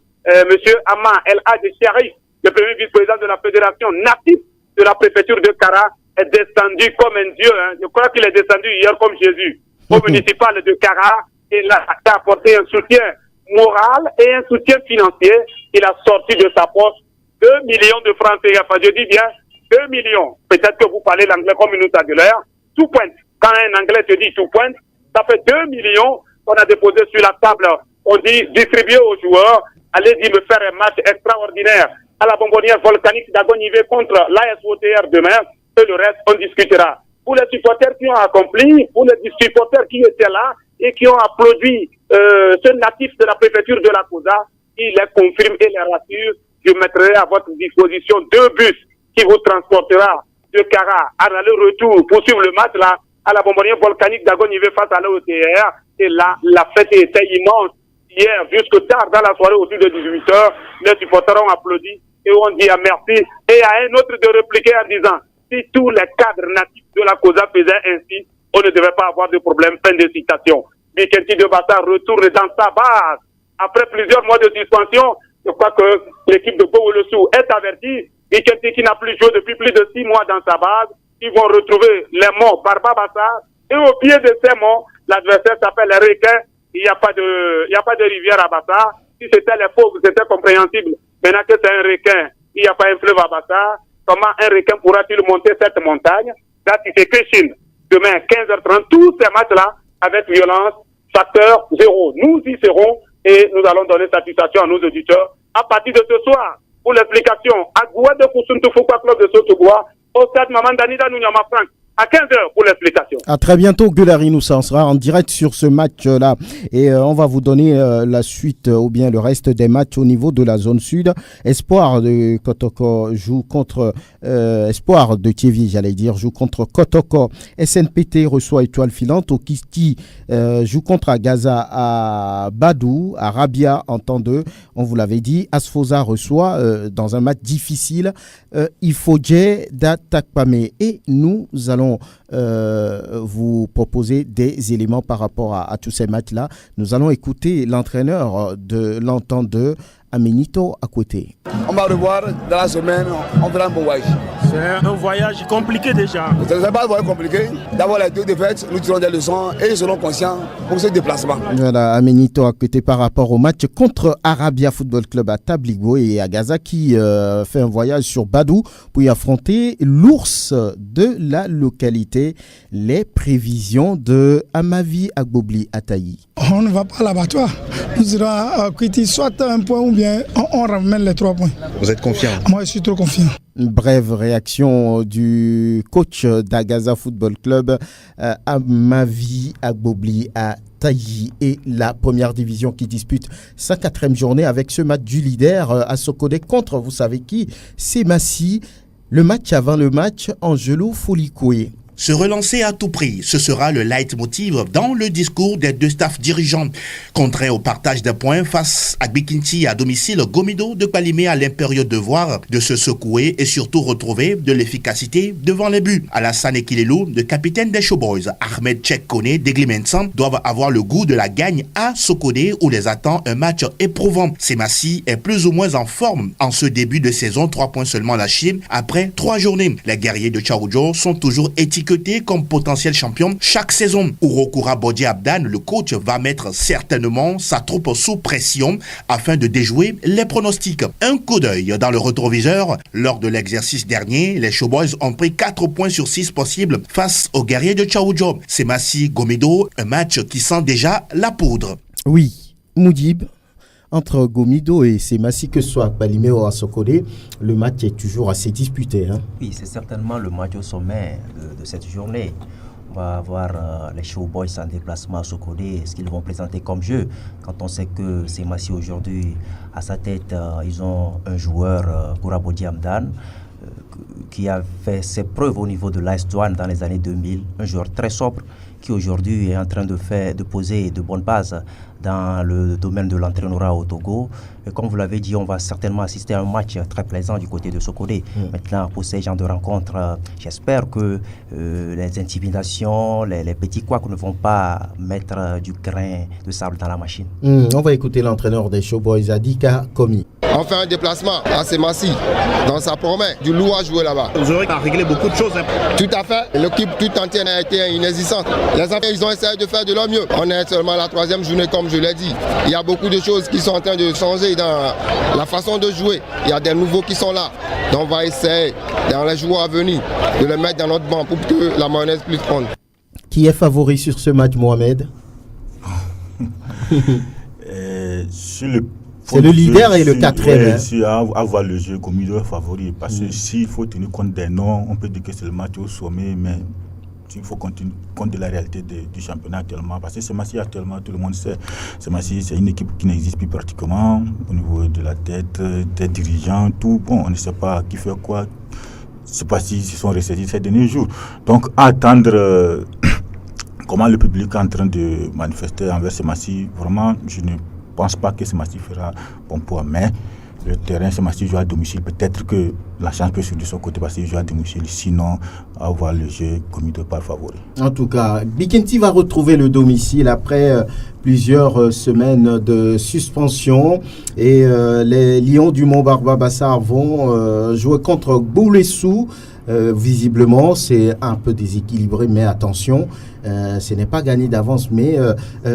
monsieur Amma El Hadj Sharif, le premier vice-président de la fédération natif de la préfecture de Kara, est descendu comme un dieu. Je crois qu'il est descendu hier comme Jésus au municipal de Kara. Et il a apporté un soutien moral et un soutien financier. Il a sorti de sa poche 2 millions de francs CFA. Je dis bien 2 millions. Peut-être que vous parlez l'anglais comme une autre de l'air. Tout pointe. Quand un anglais te dit tout pointe, ça fait 2 millions qu'on a déposé sur la table. On dit distribuer aux joueurs. Allez-y me faire un match extraordinaire à la bonbonnière volcanique d'Agonivé contre l'ASOTR demain. Et le reste, on discutera. pour les supporters qui ont accompli, pour les supporters qui étaient là et qui ont applaudi ce natif de la préfecture de la COSA, il les confirme et les rassure. Je mettrai à votre disposition 2 bus qui vous transportera de Kara à l'aller-retour pour suivre le match là à la bonbonnière volcanique d'Agonivé face à l'OTR. Et là, la fête était immense. Hier, jusque tard dans la soirée, autour de 18h, les supporters ont applaudi et ont dit merci. Et à un autre de répliquer en disant, si tous les cadres natifs de la COSA faisaient ainsi, on ne devait pas avoir de problème. Fin de citation. Bikenti de Bata retourne dans sa base. Après plusieurs mois de suspension, je crois que l'équipe de Bowo-le-Sou est avertie. Bikenti qui n'a plus joué depuis plus de 6 mois dans sa base, ils vont retrouver les morts par Babassar. Et au pied de ces morts, l'adversaire s'appelle les requins. Il n'y a pas de rivière à Bassar. Si c'était les pauvres, c'était compréhensible. Maintenant que c'est un requin, il n'y a pas un fleuve à Bassar. Comment un requin pourra-t-il monter cette montagne? That is a question. Demain, 15h30, tous ces matchs-là, avec violence, facteur 0. Nous y serons et nous allons donner satisfaction à nos auditeurs. À partir de ce soir, pour l'explication, à Goua de Koussountou Fouka Club de Sotogoua, au stade Mamandanida Nounyama Franck, à 15h pour l'explication. À très bientôt, Gulari Noussa. On sera en direct sur ce match-là. Et on va vous donner la suite ou bien le reste des matchs au niveau de la zone sud. Espoir de Kotoko joue contre... Espoir de Thievi, j'allais dire, joue contre Kotoko. SNPT reçoit Étoile Filante. Okisti joue contre Agaza à Badou, à Rabia en temps 2. On vous l'avait dit. Asfosa reçoit dans un match difficile Ifodje d'Atakpame. Et nous allons vous proposer des éléments par rapport à tous ces matchs-là. Nous allons écouter l'entraîneur de l'Entente 2, Aminito Akwete. On va revoir dans la semaine, on fera un bon voyage. C'est un voyage compliqué déjà. Ce n'est pas un voyage compliqué. D'abord les 2 défaites, nous tirons des leçons et ils seront conscients pour ce déplacement. Voilà, Aminito Akwete par rapport au match contre Arabia Football Club à Tabligo et à Gaza qui fait un voyage sur Badou pour y affronter l'ours de la localité. Les prévisions de Amavi Agbobli Ataï. On ne va pas à l'abattoir. Nous irons à Kwiti, soit un point ou bien on ramène les 3 points. Vous êtes confiant? Moi, je suis trop confiant. Une brève réaction du coach d'Agaza Football Club, Amavi Agbobli Ataï, et la première division qui dispute sa 4e journée avec ce match du leader à Sokodé contre, vous savez qui, c'est Massi. Le match avant le match, Angelo Folikoué. Se relancer à tout prix, ce sera le leitmotiv dans le discours des 2 staffs dirigeants. Contraint au partage des points face à Bikinti à domicile, Gomido de Kwalimé a l'impérieux devoir de se secouer et surtout retrouver de l'efficacité devant les buts. Alassane Ekilelou, le capitaine des Showboys, Ahmed Tchekone d'Eglimensan doivent avoir le goût de la gagne à Sokodé où les attend un match éprouvant. Semassi est plus ou moins en forme en ce début de saison, 3 points seulement lâchés après 3 journées. Les guerriers de Tchaoudjo sont toujours étiquetés comme potentiel champion chaque saison. Urokura Bodi Abdan, le coach, va mettre certainement sa troupe sous pression afin de déjouer les pronostics. Un coup d'œil dans le rétroviseur. Lors de l'exercice dernier, les Showboys ont pris 4 points sur 6 possibles face aux guerriers de Tchaoudjo. C'est Massi Gomido, un match qui sent déjà la poudre. Oui, Moudib. Entre Gomido et Semassi, que ce soit à Balimé ou à Sokodé, le match est toujours assez disputé. Hein. Oui, c'est certainement le match au sommet de cette journée. On va voir les Showboys en déplacement à Sokodé, ce qu'ils vont présenter comme jeu. Quand on sait que Semassi aujourd'hui, à sa tête, ils ont un joueur, Gourabodi Amdan, qui a fait ses preuves au niveau de l'AS Douane dans les années 2000, un joueur très sobre qui aujourd'hui est en train de poser de bonnes bases dans le domaine de l'entraîneurat au Togo. Et comme vous l'avez dit, on va certainement assister à un match très plaisant du côté de Sokodé. Maintenant, pour ces genres de rencontres, j'espère que les intimidations, les petits couacs ne vont pas mettre du grain de sable dans la machine. On va écouter l'entraîneur des Showboys, Adika Komi. On fait un déplacement à Semassi, donc ça promet du lourd à jouer là-bas. Vous aurez réglé beaucoup de choses. Tout à fait, l'équipe toute entière a été inexistante. Les enfants, ils ont essayé de faire de leur mieux. On est seulement à la 3e journée, comme je l'ai dit. Il y a beaucoup de choses qui sont en train de changer dans la façon de jouer. Il y a des nouveaux qui sont là. Donc on va essayer, dans les joueurs à venir, de les mettre dans notre banc pour que la mayonnaise puisse prendre. Qui est favori sur ce match, Mohamed? C'est le leader et le 4e. Si avoir le jeu comme il est favori, parce que s'il faut tenir compte des noms, on peut dire que c'est le match au sommet, mais il faut continuer compte de la réalité du championnat actuellement. Parce que Semassi actuellement, tout le monde sait, Semassi c'est une équipe qui n'existe plus pratiquement au niveau de la tête, des dirigeants, tout. Bon, on ne sait pas qui fait quoi. Je ne sais pas s'ils se sont ressortis ces derniers jours. Donc, attendre comment le public est en train de manifester envers Semassi, vraiment, je ne pense pas que Semassi fera bon poids. Mais le terrain, Semassi joue à domicile. Peut-être que la chance peut être de son côté parce qu'il joue à domicile. Sinon, avoir le jeu comme il ne doit pas favori. En tout cas, Bikinti va retrouver le domicile après plusieurs semaines de suspension. Et les Lions du Mont-Barba-Bassar vont jouer contre Boulessou. Visiblement, c'est un peu déséquilibré, mais attention, ce n'est pas gagné d'avance. Mais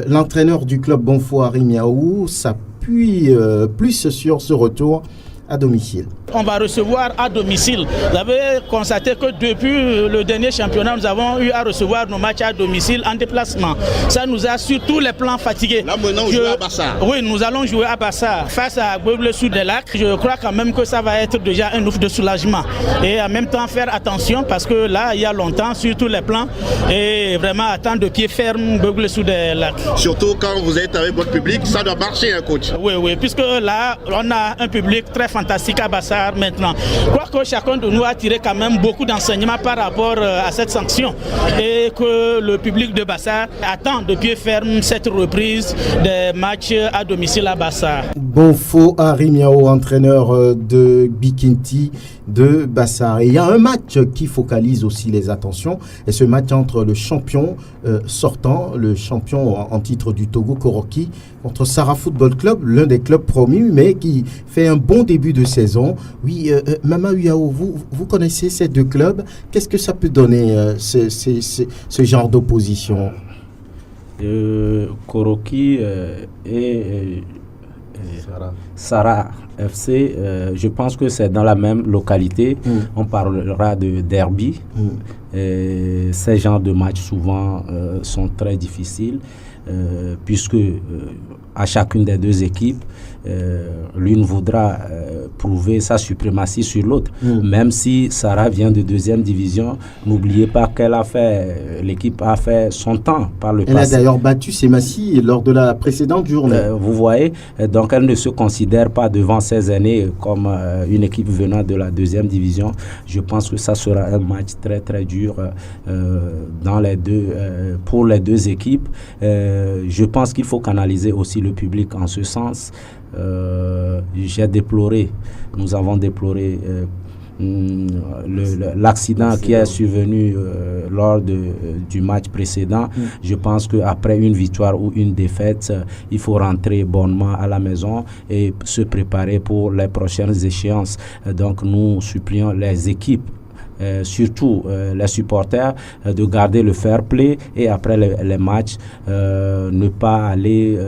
l'entraîneur du club Bonfo, Harry Miaou, s'appuie plus sur ce retour à domicile. On va recevoir à domicile. Vous avez constaté que depuis le dernier championnat, nous avons eu à recevoir nos matchs à domicile en déplacement. Ça nous a sur tous les plans fatigués. Là maintenant, on joue à Bassar. Oui, nous allons jouer à Bassar face à Boble-Sous-des-Lacs. Je crois quand même que ça va être déjà un ouf de soulagement. Et en même temps, faire attention parce que là, il y a longtemps sur tous les plans et vraiment attendre de pied ferme Boble-Sous-des-Lacs. Surtout quand vous êtes avec votre public, ça doit marcher, hein, coach. Oui, puisque là, on a un public très fantastique à Bassar maintenant. Je crois que chacun de nous a tiré quand même beaucoup d'enseignements par rapport à cette sanction et que le public de Bassar attend de pied ferme cette reprise des matchs à domicile à Bassar. Bonfo Harry Miao, entraîneur de Bikinti de Bassar. Et il y a un match qui focalise aussi les attentions, et ce match entre le champion sortant, le champion en titre du Togo, Koroki, contre Sara Football Club, l'un des clubs promus, mais qui fait un bon début de saison. Oui, Mama Uyao, vous connaissez ces deux clubs. Qu'est-ce que ça peut donner, ce genre d'opposition? Koroki et Sara FC, je pense que c'est dans la même localité. On parlera de derby. Ces genres de matchs souvent sont très difficiles puisque à chacune des deux équipes, l'une voudra prouver sa suprématie sur l'autre. Même si Sarah vient de deuxième division, n'oubliez pas l'équipe a fait son temps par le passé. Elle a d'ailleurs battu Semassi lors de la précédente journée. Vous voyez, donc elle ne se considère pas devant ses aînés comme une équipe venant de la deuxième division. Je pense que ça sera un match très très dur pour les deux équipes. Je pense qu'il faut canaliser aussi le public en ce sens. Nous avons déploré l'accident qui est survenu lors du match précédent. Je pense qu'après une victoire ou une défaite, il faut rentrer bonnement à la maison et se préparer pour les prochaines échéances. Donc nous supplions les équipes, surtout les supporters, de garder le fair play et après les matchs ne pas aller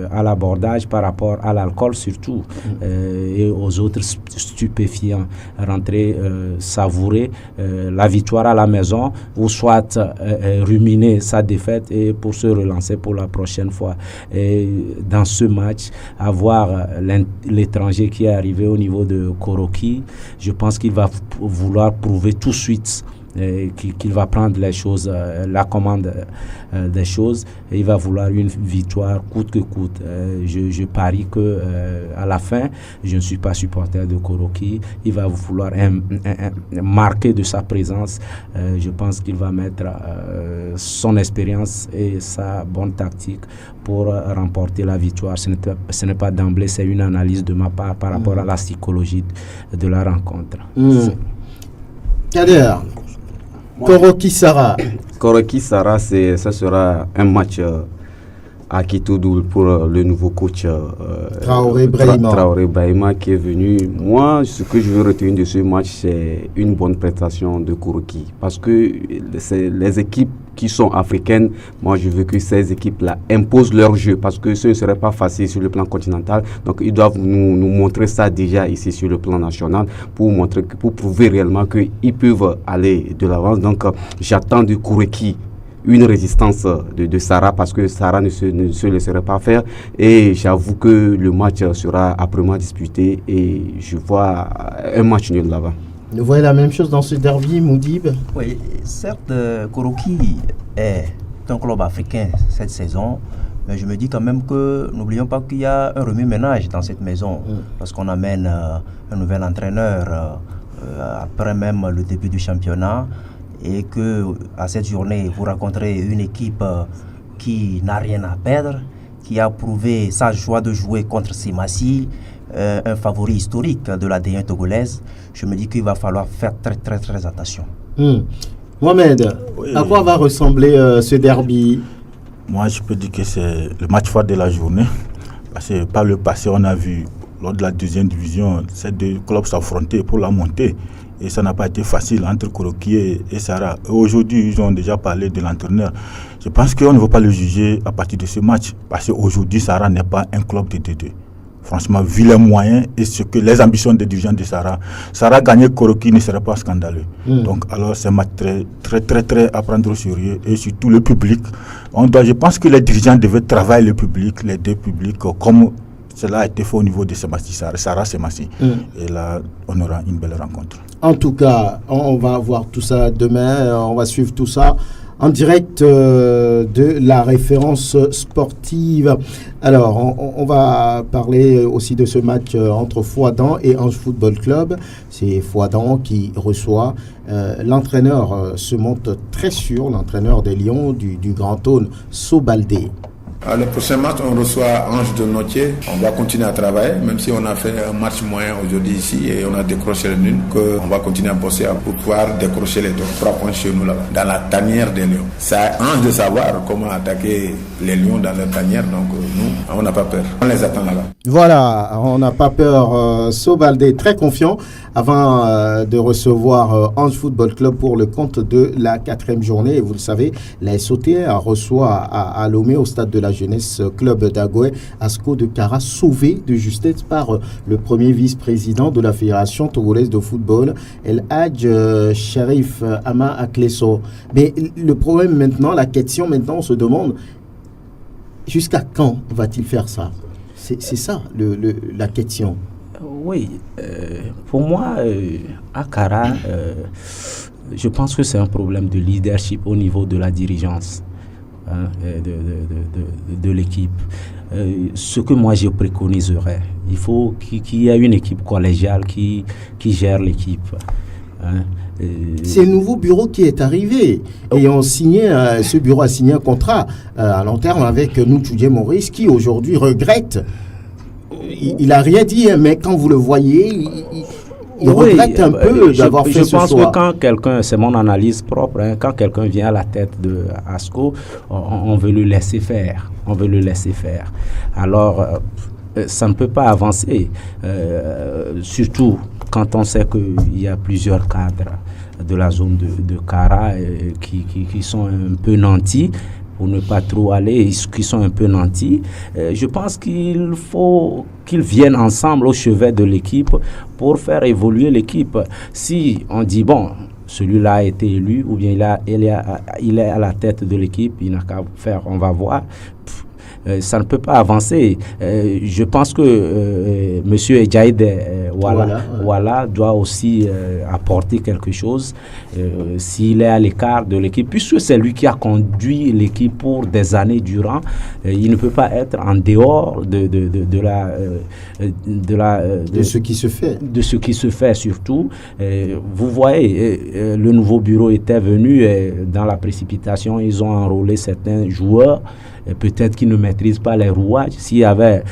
à l'abordage par rapport à l'alcool surtout et aux autres stupéfiants. Rentrer savourer la victoire à la maison ou soit ruminer sa défaite et pour se relancer pour la prochaine fois. Et dans ce match, avoir l'étranger qui est arrivé au niveau de Koroki, je pense qu'il va vouloir prouver tout de suite qu'il va prendre les choses, la commande des choses, et il va vouloir une victoire coûte que coûte. Je parie que à la fin, je ne suis pas supporter de Koroki, il va vouloir marquer de sa présence. Je pense qu'il va mettre son expérience et sa bonne tactique pour remporter la victoire. Ce n'est pas d'emblée, c'est une analyse de ma part par rapport à la psychologie de la rencontre. Kader, Koroki Sara. Koroki Sara, ça sera un match à Kitoudou pour le nouveau coach Traoré Brahima qui est venu. Moi, ce que je veux retenir de ce match, c'est une bonne prestation de Koroki. Parce que les équipes qui sont africaines, moi je veux que ces équipes-là imposent leur jeu parce que ce ne serait pas facile sur le plan continental. Donc ils doivent nous montrer ça déjà ici sur le plan national pour prouver réellement qu'ils peuvent aller de l'avance. Donc j'attends de Koroki une résistance de Sarah parce que Sarah ne se laisserait pas faire et j'avoue que le match sera âprement disputé et je vois un match nul là-bas. Vous voyez la même chose dans ce derby, Moudib? Oui, certes, Koroki est un club africain cette saison, mais je me dis quand même que n'oublions pas qu'il y a un remue-ménage dans cette maison, parce qu'on amène un nouvel entraîneur après même le début du championnat, et que à cette journée, vous rencontrez une équipe qui n'a rien à perdre, qui a prouvé sa joie de jouer contre Semassi, un favori historique de la D1 togolaise. Je me dis qu'il va falloir faire très attention. Mohamed, à quoi va ressembler ce derby? Moi, je peux dire que c'est le match fort de la journée. Parce que par le passé, on a vu, lors de la deuxième division, ces deux clubs s'affronter pour la montée. Et ça n'a pas été facile entre Koroki et Sara. Aujourd'hui, ils ont déjà parlé de l'entraîneur. Je pense qu'on ne veut pas le juger à partir de ce match. Parce qu'aujourd'hui, Sara n'est pas un club de D2. Franchement, vu les moyens et ce que les ambitions des dirigeants de Sara gagner Koroki ne serait pas scandaleux. Donc, alors, c'est un match très à prendre au sérieux. Et surtout le public. Je pense que les dirigeants devaient travailler le public, les deux publics, comme cela a été fait au niveau de Sara Semassi. Et là, on aura une belle rencontre. En tout cas, on va voir tout ça demain. On va suivre tout ça en direct de la référence sportive. Alors, on va parler aussi de ce match entre Fouaddan et Ange Football Club. C'est Fouaddan qui reçoit. L'entraîneur se montre très sûr, l'entraîneur des Lions du Grand Aune, Sobaldé. Le prochain match, on reçoit Ange de Notier. On va continuer à travailler, même si on a fait un match moyen aujourd'hui ici et on a décroché le nul, on va continuer à bosser pour pouvoir décrocher les 3 points chez nous là, dans la tanière des Lions. C'est à Ange de savoir comment attaquer les Lions dans leur tanière, donc nous, on n'a pas peur. On les attend là-bas. Voilà, on n'a pas peur. Sobaldé très confiant avant de recevoir Ange Football Club pour le compte de la 4e journée. Et vous le savez, la SOTR reçoit à Lomé au stade de la jeunesse club d'Agoué Asko de Kara, sauvé de justesse par le premier vice-président de la Fédération togolaise de football, El Hadj Sharif Ama Akleso. Mais le problème maintenant, la question maintenant, on se demande jusqu'à quand va-t-il faire ça? C'est ça la question. Oui, pour moi, à Kara, je pense que c'est un problème de leadership au niveau de la dirigeance de l'équipe. Ce que moi je préconiserais, il faut qu'il y ait une équipe collégiale qui gère l'équipe. C'est le nouveau bureau qui est arrivé et ce bureau a signé un contrat à long terme avec Noutchoudje Maurice qui aujourd'hui regrette. Il n'a rien dit, mais quand vous le voyez, il regrette un peu d'avoir fait ce choix. Je pense que quand quelqu'un, c'est mon analyse propre, quand quelqu'un vient à la tête de Asko, on veut le laisser faire. Alors, ça ne peut pas avancer, surtout quand on sait qu'il y a plusieurs cadres de la zone de Kara qui sont un peu nantis, pour ne pas trop aller, qui sont un peu nantis. Je pense qu'il faut qu'ils viennent ensemble au chevet de l'équipe pour faire évoluer l'équipe. Si on dit, bon, celui-là a été élu, ou bien il est à la tête de l'équipe, il n'a qu'à faire, on va voir. Ça ne peut pas avancer. Je pense que M. Ejaïd Wala doit aussi apporter quelque chose s'il est à l'écart de l'équipe, puisque c'est lui qui a conduit l'équipe pour des années durant. Il ne peut pas être en dehors de ce qui se fait. De ce qui se fait surtout. Vous voyez, le nouveau bureau était venu dans la précipitation, ils ont enrôlé certains joueurs. Peut-être qu'il ne maîtrise pas les rouages. S'il y avait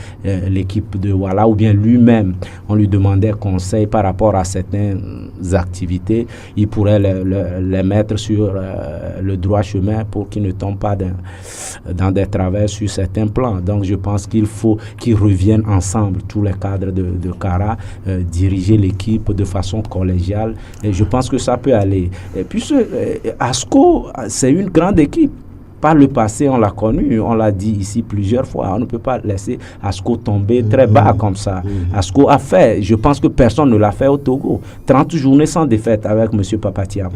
l'équipe de Wala ou bien lui-même, on lui demandait conseil par rapport à certaines activités, il pourrait les mettre sur le droit chemin pour qu'ils ne tombent pas dans des travers sur certains plans. Donc je pense qu'il faut qu'ils reviennent ensemble, tous les cadres de Kara, diriger l'équipe de façon collégiale. Et je pense que ça peut aller. Et puis Asko, c'est une grande équipe. Par le passé, on l'a connu, on l'a dit ici plusieurs fois, on ne peut pas laisser Asko tomber très bas comme ça. Asko a fait, je pense que personne ne l'a fait au Togo, 30 journées sans défaite avec M. Papatiam.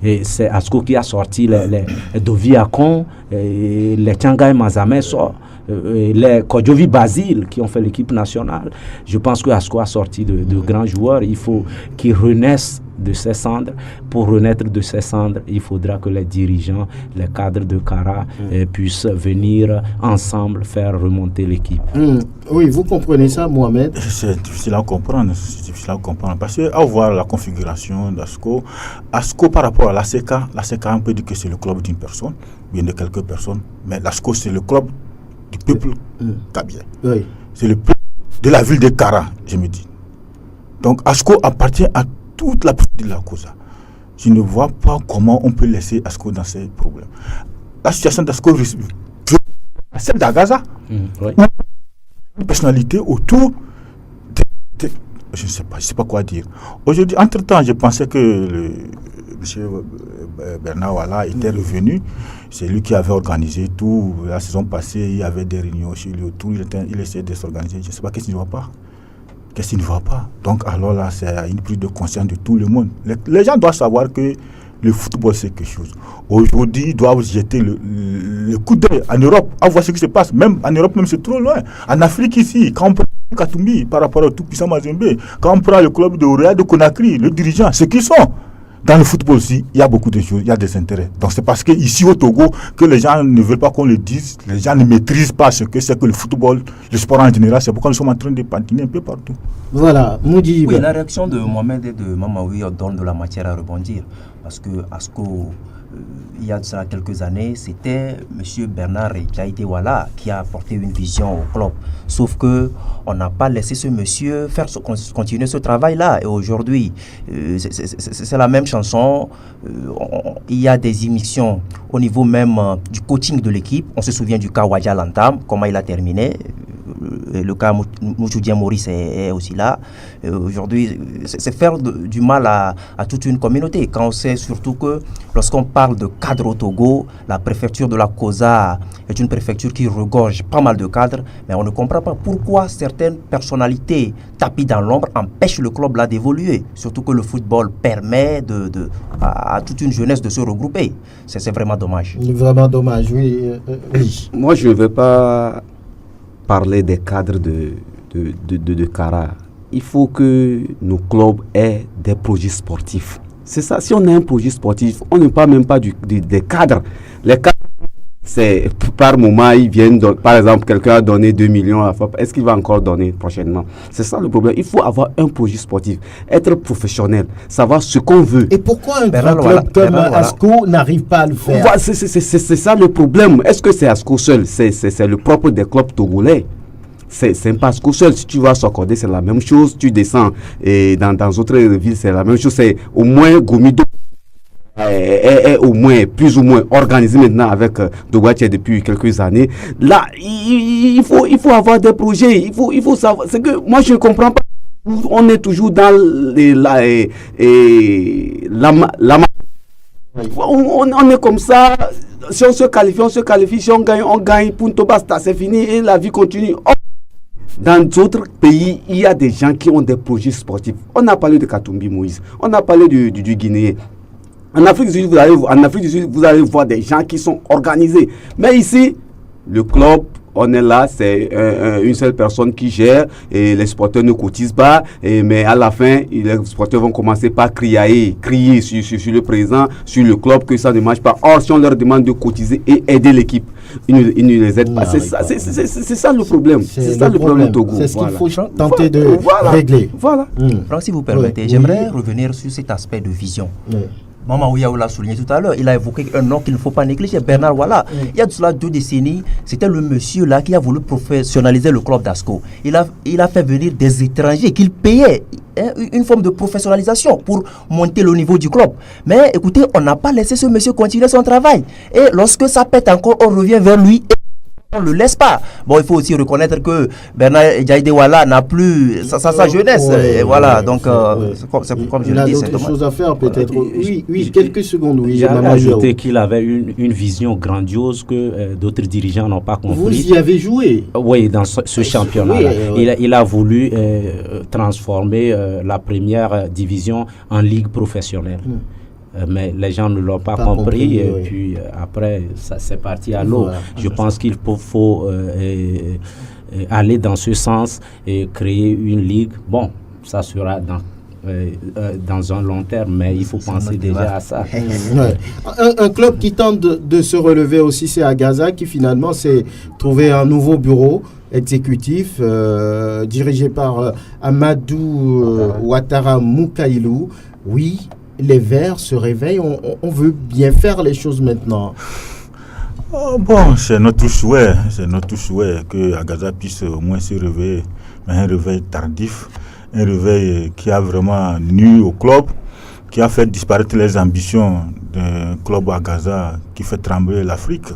Et c'est Asko qui a sorti les Doviakon, les Tchangaï Mazamé sort. les Kodjovi Basile qui ont fait l'équipe nationale. Je pense que ASCO a sorti de grands joueurs. Il faut qu'ils renaissent de ces cendres. Pour renaître de ces cendres, il faudra que les dirigeants, les cadres de Kara puissent venir ensemble faire remonter l'équipe. Oui, vous comprenez ça, Mohamed? C'est difficile à comprendre. Parce qu'à voir la configuration d'ASCO, par rapport à l'ACK, on peut dire que c'est le club d'une personne, bien de quelques personnes, mais l'ASCO c'est le club du peuple kabien. Oui. C'est le peuple de la ville de Kara, je me dis. Donc ASCO appartient à toute la partie de la cause. Je ne vois pas comment on peut laisser ASCO dans ces problèmes. La situation d'ASCO, celle d'Agaza, une personnalité autour de je ne sais pas quoi dire. Aujourd'hui, entre-temps, je pensais que M. Bernard Wala était revenu. C'est lui qui avait organisé tout. La saison passée, il y avait des réunions chez lui autour. Il essayait de s'organiser. Je ne sais pas qu'est-ce qu'il ne voit pas. Qu'est-ce qu'il ne voit pas. Donc, alors là, c'est une prise de conscience de tout le monde. Les gens doivent savoir que le football, c'est quelque chose. Aujourd'hui, ils doivent jeter le coup d'œil en Europe, à voir ce qui se passe. Même en Europe, même c'est trop loin. En Afrique, ici, quand on prend Katumbi par rapport au tout-puissant Mazembe, quand on prend le club de Real de Conakry, le dirigeant, ce qu'ils sont. Dans le football aussi, il y a beaucoup de choses, il y a des intérêts. Donc c'est parce qu'ici au Togo, que les gens ne veulent pas qu'on le dise, les gens ne maîtrisent pas ce que c'est que le football, le sport en général. C'est pourquoi nous sommes en train de patiner un peu partout. Voilà, Moudi. Oui, la réaction de Mohamed et de Mamaoui donne de la matière à rebondir. Parce que ASCO, il y a de cela quelques années, c'était M. Bernard Jaïdewala qui a apporté une vision au club. Sauf que on n'a pas laissé ce monsieur continuer ce travail-là. Et aujourd'hui, c'est la même chanson. Il y a des émissions au niveau même du coaching de l'équipe. On se souvient du cas Wadja Lantam, comment il a terminé. Le cas Mouchoudien Maurice est aussi là. Aujourd'hui, c'est faire du mal à toute une communauté. Quand on sait surtout que lorsqu'on parle de cadres au Togo, la préfecture de la Kosa est une préfecture qui regorge pas mal de cadres, mais on ne comprend pas pourquoi certaines personnalités tapis dans l'ombre empêchent le club là d'évoluer. Surtout que le football permet à toute une jeunesse de se regrouper. C'est vraiment dommage. Vraiment dommage, oui. Moi, je ne veux pas parler des cadres de Kara. Il faut que nos clubs aient des projets sportifs. C'est ça. Si on a un projet sportif, on ne parle même pas des cadres. Les cadres, c'est par moment, ils viennent, par exemple, quelqu'un a donné 2 millions à la FAP. Est-ce qu'il va encore donner prochainement? C'est ça le problème. Il faut avoir un projet sportif, être professionnel, savoir ce qu'on veut. Et pourquoi un grand club comme ASCO n'arrive pas à le faire? C'est ça le problème. Est-ce que c'est ASCO seul? C'est le propre des clubs togolais. C'est pas ASCO seul. Si tu vas s'accorder, c'est la même chose. Tu descends et dans d'autres villes, c'est la même chose. C'est au moins Gomido est au moins, plus ou moins organisé maintenant avec Dogwatia depuis quelques années. Là, il faut avoir des projets. Il faut savoir. C'est que moi, je ne comprends pas. On est toujours dans on est comme ça. Si on se qualifie. Si on gagne. Punto basta, c'est fini et la vie continue. Dans d'autres pays, il y a des gens qui ont des projets sportifs. On a parlé de Katumbi Moïse. On a parlé du Guinéen. En Afrique du Sud, vous allez voir des gens qui sont organisés. Mais ici, le club, on est là, c'est une seule personne qui gère et les supporters ne cotisent pas. Mais à la fin, les supporters vont commencer par crier sur le président, sur le club, que ça ne marche pas. Or, si on leur demande de cotiser et aider l'équipe, ils ne les aident pas. C'est ça le problème. C'est ça le problème au Togo. C'est ce qu'il faut tenter de régler. Voilà. Alors, si vous permettez, j'aimerais revenir sur cet aspect de vision. Maman Ouyaou l'a souligné tout à l'heure, il a évoqué un nom qu'il ne faut pas négliger, Bernard Wala. Il y a de cela 2 décennies, c'était le monsieur là qui a voulu professionnaliser le club d'ASCO. Il a fait venir des étrangers qu'il payait, une forme de professionnalisation pour monter le niveau du club. Mais écoutez, on n'a pas laissé ce monsieur continuer son travail. Et lorsque ça pète encore, on revient vers lui et on ne le laisse pas. Bon, il faut aussi reconnaître que Bernard Jaïdewala n'a plus sa jeunesse. Et voilà, donc c'est comme je le dis. Il a d'autres choses à faire peut-être. Oui, quelques secondes. Oui, j'ai ajouté qu'il avait une vision grandiose que d'autres dirigeants n'ont pas compris. Vous y avez joué? Oui, dans ce championnat. Il a voulu transformer la première division en ligue professionnelle. Mais les gens ne l'ont pas compris et puis après, ça c'est parti à l'eau. Voilà. Je pense qu'il faut aller dans ce sens et créer une ligue. Bon, ça sera dans un long terme, mais il faut penser déjà à ça. Un club qui tente de se relever aussi, c'est Agaza, qui finalement s'est trouvé un nouveau bureau exécutif dirigé par Amadou Ouattara Moukaïlou. Oui, les Verts se réveillent, on veut bien faire les choses maintenant. Bon, c'est notre souhait que Agaza puisse au moins se réveiller, mais un réveil tardif, un réveil qui a vraiment nui au club, qui a fait disparaître les ambitions d'un club Agaza qui fait trembler l'Afrique.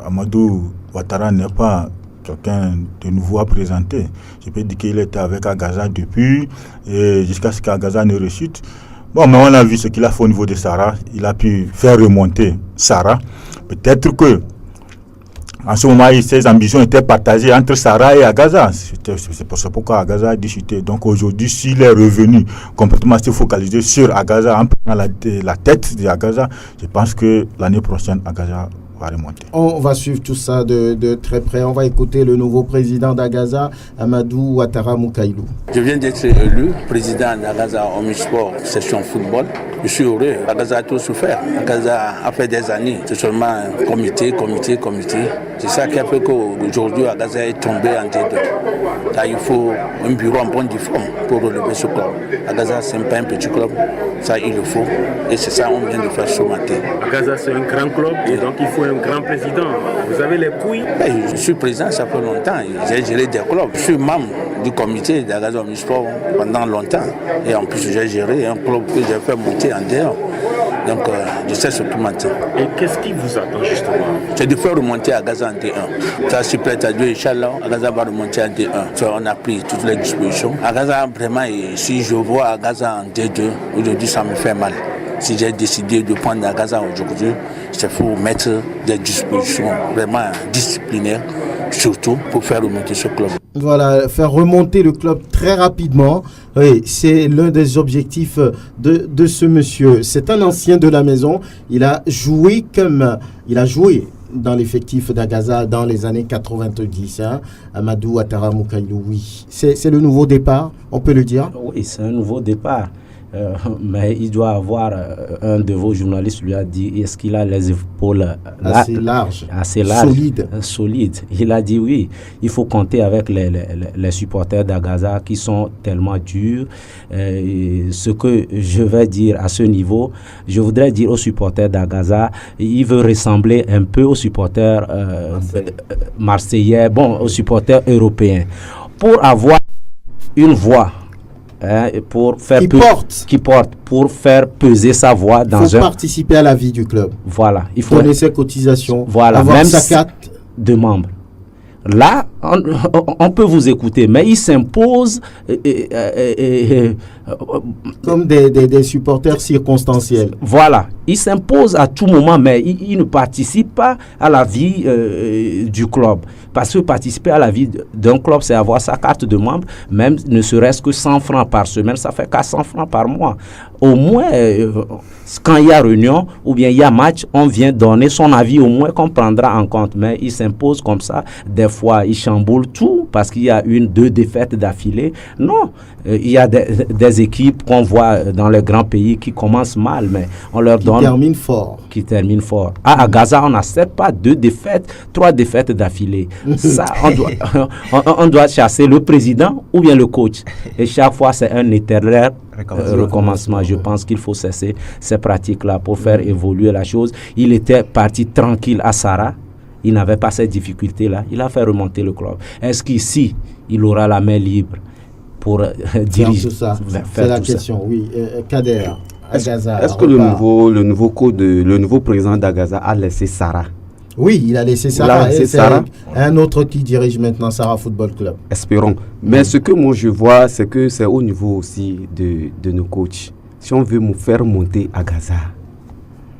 Amadou Ouattara n'est pas quelqu'un de nouveau à présenter. Je peux dire qu'il était avec Agaza depuis et jusqu'à ce qu'Agaza ne rechute. Bon, mais on a vu ce qu'il a fait au niveau de Sarah. Il a pu faire remonter Sarah. Peut-être que en ce moment, ses ambitions étaient partagées entre Sarah et Agaza. C'est pourquoi Agaza a discuté. Donc aujourd'hui, s'il est revenu complètement se focaliser sur Agaza en prenant la tête de Agaza, je pense que l'année prochaine, Agaza va remonter. On va suivre tout ça de très près. On va écouter le nouveau président d'Agaza, Amadou Ouattara Moukaïlou. Je viens d'être élu président d'Agaza Omnisport section football. Je suis heureux. Agaza a tout souffert. Agaza a fait des années. C'est seulement comité. C'est ça qui a fait qu'aujourd'hui Agaza est tombé en D2. Là, il faut un bureau en bonne forme pour relever ce club. Agaza, ce n'est pas un petit club. Ça, il le faut. Et c'est ça qu'on vient de faire ce matin. Agaza, c'est un grand club et donc il faut un grand président. Vous avez les couilles? Je suis président, ça fait longtemps. J'ai géré des clubs. Je suis membre du comité d'Agaza Omnisport pendant longtemps. Et en plus, j'ai géré un club que j'ai fait monter en dehors. Donc, je sais ce tout matin. Et qu'est-ce qui vous attend justement? C'est de faire remonter Agaza en D1. Ça, si prête à Dieu, Inch'Allah, Agaza va remonter en D1. Ça, on a pris toutes les dispositions. Agaza, vraiment, si je vois Agaza en D2, aujourd'hui, ça me fait mal. Si j'ai décidé de prendre Agaza aujourd'hui, c'est pour mettre des dispositions vraiment disciplinaires, surtout pour faire remonter ce club. Voilà, faire remonter le club très rapidement. Oui, c'est l'un des objectifs de ce monsieur. C'est un ancien de la maison. Il a joué dans l'effectif d'Agaza dans les années 90. Amadou Ouattara Moukaïlou, oui. C'est le nouveau départ, on peut le dire? Oui, c'est un nouveau départ. Mais il doit avoir, un de vos journalistes lui a dit, est-ce qu'il a les épaules assez larges, solides. Il a dit oui, il faut compter avec les supporters d'Agaza qui sont tellement durs. Ce que je vais dire à ce niveau, je voudrais dire aux supporters d'Agaza, il veut ressembler un peu aux supporters marseillais, aux supporters européens, pour avoir une voix. Pour faire pour faire peser sa voix dans faut participer à la vie du club. Voilà, il faut donner ses cotisations, avoir même sa carte de membre. Là, on peut vous écouter, mais il s'impose comme des supporters circonstanciels. Voilà, il s'impose à tout moment, mais il ne participe pas à la vie du club. Parce que participer à la vie d'un club, c'est avoir sa carte de membre, même ne serait-ce que 100 francs par semaine, ça fait 400 francs par mois. Au moins, quand il y a réunion ou bien il y a match, on vient donner son avis, au moins qu'on prendra en compte. Mais il s'impose comme ça. Des fois, il chamboule tout parce qu'il y a 1-2 défaites d'affilée. Non, il y a des équipes qu'on voit dans les grands pays qui commencent mal, mais on leur donne... Qui terminent fort. À Gaza, on n'accepte pas 2 défaites, 3 défaites d'affilée. Ça, on doit chasser le président ou bien le coach. Et chaque fois, c'est un éternel recommencement. Je pense qu'il faut cesser ces pratiques-là pour faire évoluer la chose. Il était parti tranquille à Sarah. Il n'avait pas ces difficultés-là. Il a fait remonter le club. Est-ce qu'ici, il aura la main libre pour diriger ça? C'est la question, oui. Kader, Agaza. Est-ce que le nouveau président d'Agaza a laissé Sarah? Oui, il a laissé Sarah. C'est un autre qui dirige maintenant Sarah Football Club. Espérons. Mais ce que moi je vois, c'est que c'est au niveau aussi de nos coachs. Si on veut nous faire monter à Gaza,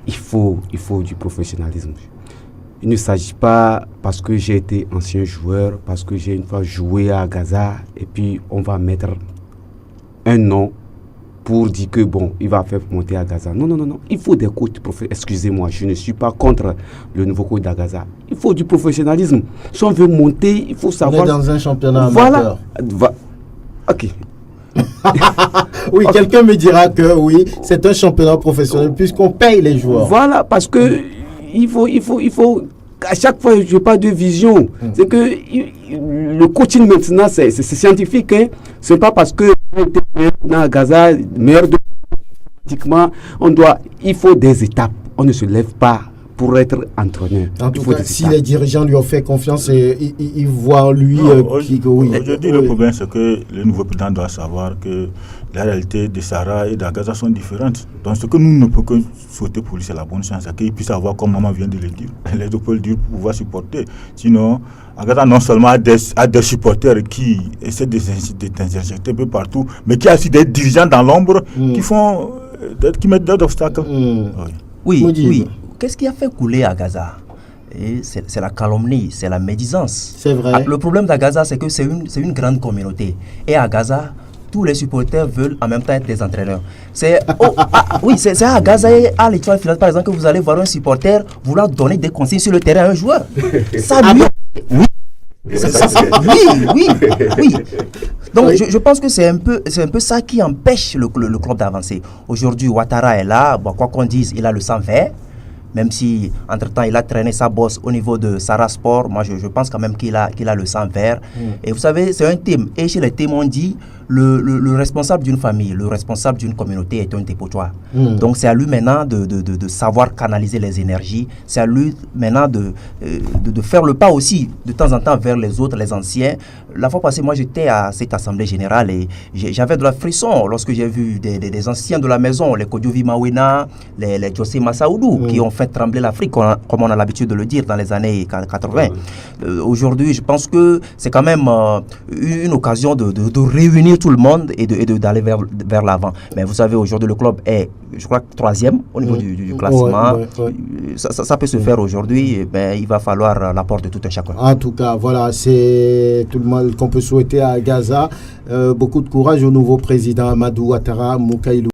il faut du professionnalisme. Il ne s'agit pas parce que j'ai été ancien joueur, parce que j'ai une fois joué à Gaza, et puis on va mettre un nom pour dire que bon, il va faire monter à Gaza. Non. Il faut des coachs professionnels. Excusez-moi, je ne suis pas contre le nouveau coach d'Agaza. Il faut du professionnalisme. Si on veut monter, il faut savoir. On est dans un championnat amateur. Ok. Oui, quelqu'un me dira que oui, c'est un championnat professionnel puisqu'on paye les joueurs. Voilà, parce que il faut. À chaque fois, je parle de vision. C'est que le coaching maintenant, c'est scientifique. Hein. C'est pas parce que dans Gaza, meilleur de pratiquement, il faut des étapes. On ne se lève pas pour être entraîneur. En tout cas, si les dirigeants lui ont fait confiance, ils voient lui Aujourd'hui, le problème, c'est que le nouveau président doit savoir que la réalité de Sarah et d'Agaza sont différentes. Donc, ce que nous ne pouvons que souhaiter pour lui, c'est la bonne chance, c'est qu'il puisse avoir, comme maman vient de le dire, les deux peuvent le dire pour pouvoir supporter. Sinon, Agaza non seulement a des supporters qui essaient de s'injecter un peu partout, mais qui a aussi des dirigeants dans l'ombre qui mettent d'autres obstacles. Oui. Qu'est-ce qui a fait couler à Gaza? C'est la calomnie, c'est la médisance. C'est vrai. Le problème de Gaza, c'est que c'est une grande communauté. Et à Gaza, tous les supporters veulent en même temps être des entraîneurs. C'est à Gaza et à l'Étoile Filante, par exemple, que vous allez voir un supporter vouloir donner des consignes sur le terrain à un joueur. Ça, lui... Oui. Donc je pense que c'est un peu ça qui empêche le club d'avancer. Aujourd'hui, Ouattara est là, quoi qu'on dise, il a le sang vert. Même si, entre-temps, il a traîné sa bosse au niveau de Sarah Sport, moi, je pense quand même qu'il a le sang vert. Et vous savez, c'est un thème. Et chez les thèmes, on dit, le responsable d'une famille, le responsable d'une communauté est un dépotoir. Donc, c'est à lui maintenant de savoir canaliser les énergies. C'est à lui maintenant de faire le pas aussi, de temps en temps, vers les autres, les anciens. La fois passée, moi, j'étais à cette assemblée générale et j'avais de la frisson lorsque j'ai vu des anciens de la maison, les Kodjovi Mawena, les José Massaoudou, qui ont fait trembler l'Afrique, comme on a l'habitude de le dire dans les années 80. Aujourd'hui, je pense que c'est quand même une occasion de réunir tout le monde et d'aller vers l'avant. Mais vous savez, aujourd'hui, le club est, je crois, 3e au niveau du classement. Ça peut se faire aujourd'hui, mais il va falloir l'apport de tout un chacun. En tout cas, voilà, c'est tout le mal qu'on peut souhaiter à Gaza. Beaucoup de courage au nouveau président Amadou Ouattara Moukaïlou.